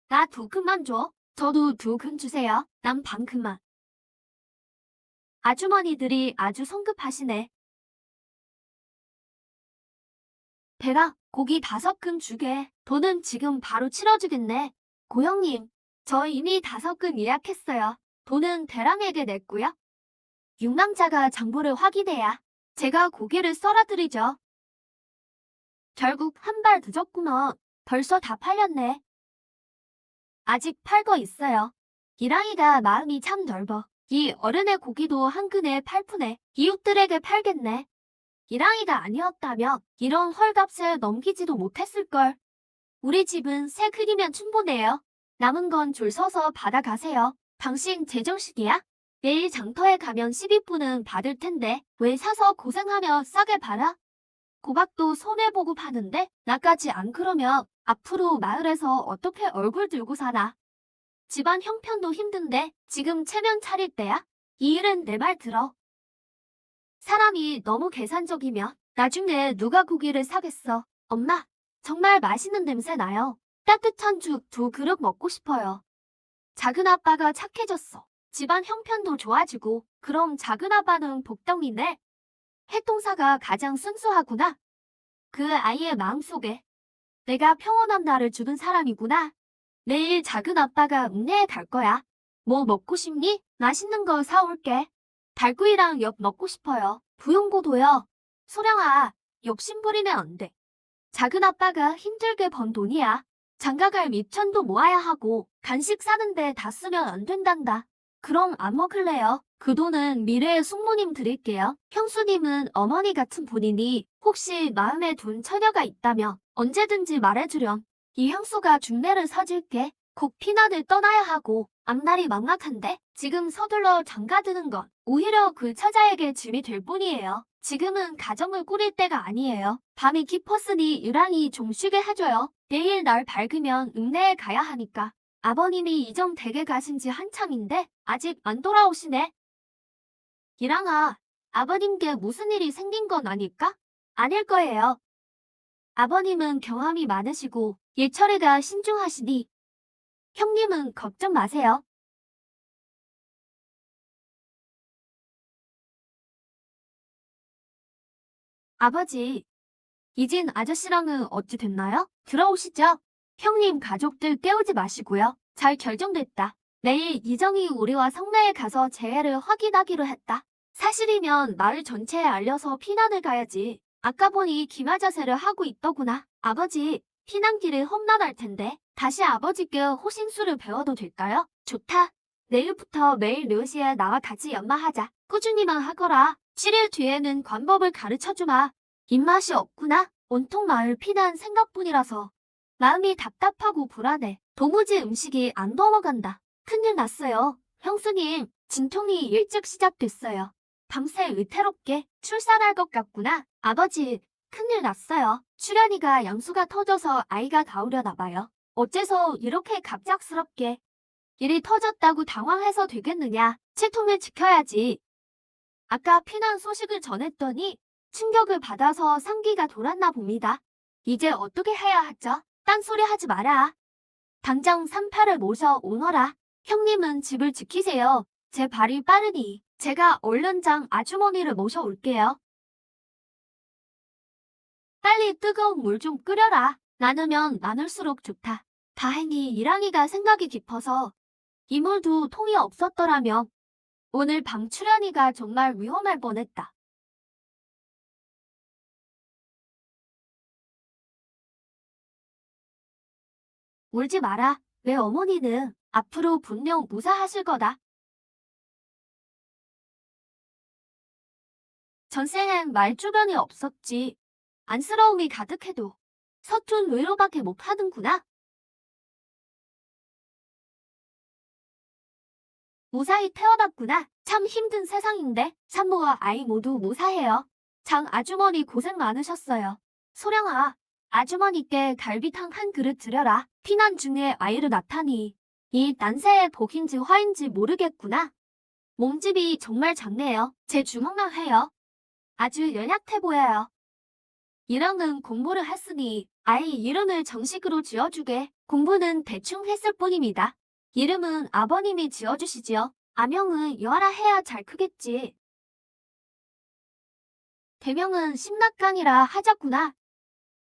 A: 나 2근만 줘. 저도 2근 주세요. 난 반근만. 아주머니들이 아주 성급하시네. 배가 고기 5근 주게. 돈은 지금 바로 치러주겠네. 고형님, 저 이미 5근 예약했어요. 돈은 대랑에게 냈고요. 육망자가 장부를 확인해야 제가 고기를 썰어드리죠. 결국 한 발 늦었구먼. 벌써 다 팔렸네. 아직 팔 거 있어요. 이랑이가 마음이 참 넓어. 이 어른의 고기도 한 근에 8푼에 이웃들에게 팔겠네. 이랑이가 아니었다면 이런 헐값을 넘기지도 못했을걸. 우리 집은 3근이면 충분해요. 남은 건 줄 서서 받아가세요. 당신 제정신이야? 내일 장터에 가면 12분은 받을 텐데 왜 사서 고생하며 싸게 팔아? 고박도 손해보고 파는데 나까지 안 그러면 앞으로 마을에서 어떻게 얼굴 들고 살아? 집안 형편도 힘든데 지금 체면 차릴 때야? 이 일은 내 말 들어. 사람이 너무 계산적이면 나중에 누가 고기를 사겠어. 엄마, 정말 맛있는 냄새 나요. 따뜻한 죽 2그릇 먹고 싶어요. 작은 아빠가 착해졌어. 집안 형편도 좋아지고 그럼 작은 아빠는 복덩이네. 해동사가 가장 순수하구나. 그 아이의 마음속에 내가 평온한 날을 주는 사람이구나. 내일 작은 아빠가 읍내에 갈 거야. 뭐 먹고 싶니? 맛있는 거 사올게. 달구이랑 엽 먹고 싶어요. 부용고도요. 소량아, 욕심 부리면 안 돼. 작은 아빠가 힘들게 번 돈이야. 장가갈 밑천도 모아야 하고 간식 사는데 다 쓰면 안 된단다. 그럼 안 먹을래요. 그 돈은 미래의 숙모님 드릴게요. 형수님은 어머니 같은 분이니 혹시 마음에 둔 처녀가 있다면 언제든지 말해주렴. 이 형수가 중매를 사줄게. 곧 피난을 떠나야 하고 앞날이 막막한데 지금 서둘러 장가드는 건 오히려 그 처자에게 짐이 될 뿐이에요. 지금은 가정을 꾸릴 때가 아니에요. 밤이 깊었으니 유랑이 좀 쉬게 해줘요. 내일 날 밝으면 읍내에 가야 하니까. 아버님이 이정 댁에 가신 지 한참인데 아직 안 돌아오시네. 이랑아, 아버님께 무슨 일이 생긴 건 아닐까? 아닐 거예요. 아버님은 경험이 많으시고 일처리가 신중하시니 형님은 걱정 마세요. 아버지, 이진 아저씨랑은 어찌 됐나요? 들어오시죠. 형님 가족들 깨우지 마시고요. 잘 결정됐다. 내일 이정이 우리와 성내에 가서 재해를 확인하기로 했다. 사실이면 마을 전체에 알려서 피난을 가야지. 아까 보니 기마자세를 하고 있더구나. 아버지, 피난길이 험난할 텐데 다시 아버지께 호신술을 배워도 될까요? 좋다. 내일부터 매일 4시에 나와 같이 연마하자. 꾸준히만 하거라. 7일 뒤에는 관법을 가르쳐주마. 입맛이 없구나. 온통 마을 피난 생각뿐이라서 마음이 답답하고 불안해. 도무지 음식이 안 넘어간다. 큰일 났어요. 형수님, 진통이 일찍 시작됐어요. 밤새 의태롭게 출산할 것 같구나. 아버지, 큰일 났어요. 출연이가 양수가 터져서 아이가 나오려나 봐요. 어째서 이렇게 갑작스럽게 일이 터졌다고 당황해서 되겠느냐. 채통을 지켜야지. 아까 피난 소식을 전했더니 충격을 받아서 상기가 돌았나 봅니다. 이제 어떻게 해야 하죠? 딴소리 하지 마라. 당장 산파를 모셔 오너라. 형님은 집을 지키세요. 제 발이 빠르니 제가 얼른 장 아주머니를 모셔올게요. 빨리 뜨거운 물 좀 끓여라. 나누면 나눌수록 좋다. 다행히 이랑이가 생각이 깊어서 이물도 통이 없었더라면 오늘 밤 출연이가 정말 위험할 뻔했다. 울지 마라. 내 어머니는 앞으로 분명 무사하실 거다. 전생엔 말 주변이 없었지. 안쓰러움이 가득해도 서툰 외로밖에 못하는구나. 무사히 태어났구나. 참 힘든 세상인데 산모와 아이 모두 무사해요. 장 아주머니 고생 많으셨어요. 소량아, 아주머니께 갈비탕 한 그릇 드려라. 피난 중에 아이를 낳다니. 이 난세의 복인지 화인지 모르겠구나. 몸집이 정말 작네요. 제 주먹만 해요. 아주 연약해 보여요. 이랑은 공부를 했으니 아이 이름을 정식으로 지어주게. 공부는 대충 했을 뿐입니다. 이름은 아버님이 지어주시지요. 아명은 여하라 해야 잘 크겠지. 대명은 심낙강이라 하자꾸나.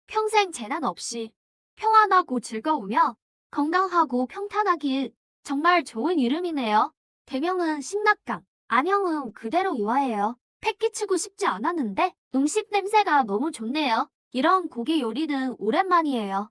A: 평생 재난 없이 평안하고 즐거우며 건강하고 평탄하길. 정말 좋은 이름이네요. 대명은 심낙강, 아명은 그대로 유아해요. 패기치고 싶지 않았는데 음식 냄새가 너무 좋네요. 이런 고기 요리는 오랜만이에요.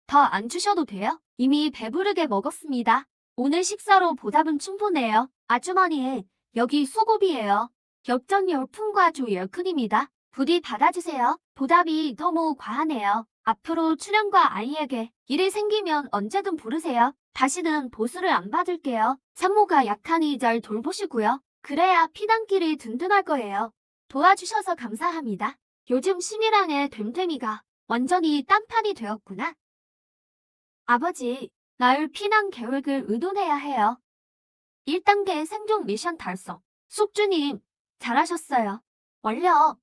A: 더 안 주셔도 돼요? 이미 배부르게 먹었습니다. 오늘 식사로 보답은 충분해요. 아주머니, 여기 소고기예요. 엽전 열풍과 조 열큰입니다. 부디 받아주세요. 보답이 너무 과하네요. 앞으로 출연과 아이에게 일이 생기면 언제든 부르세요. 다시는 보수를 안 받을게요. 산모가 약하니 잘 돌보시고요. 그래야 피단길이 든든할 거예요. 도와주셔서 감사합니다. 요즘 심이랑의 됨됨이가 완전히 딴판이 되었구나. 아버지, 나을 피난 계획을 의논해야 해요. 1단계 생존 미션 달성. 숙주님, 잘하셨어요. 완료.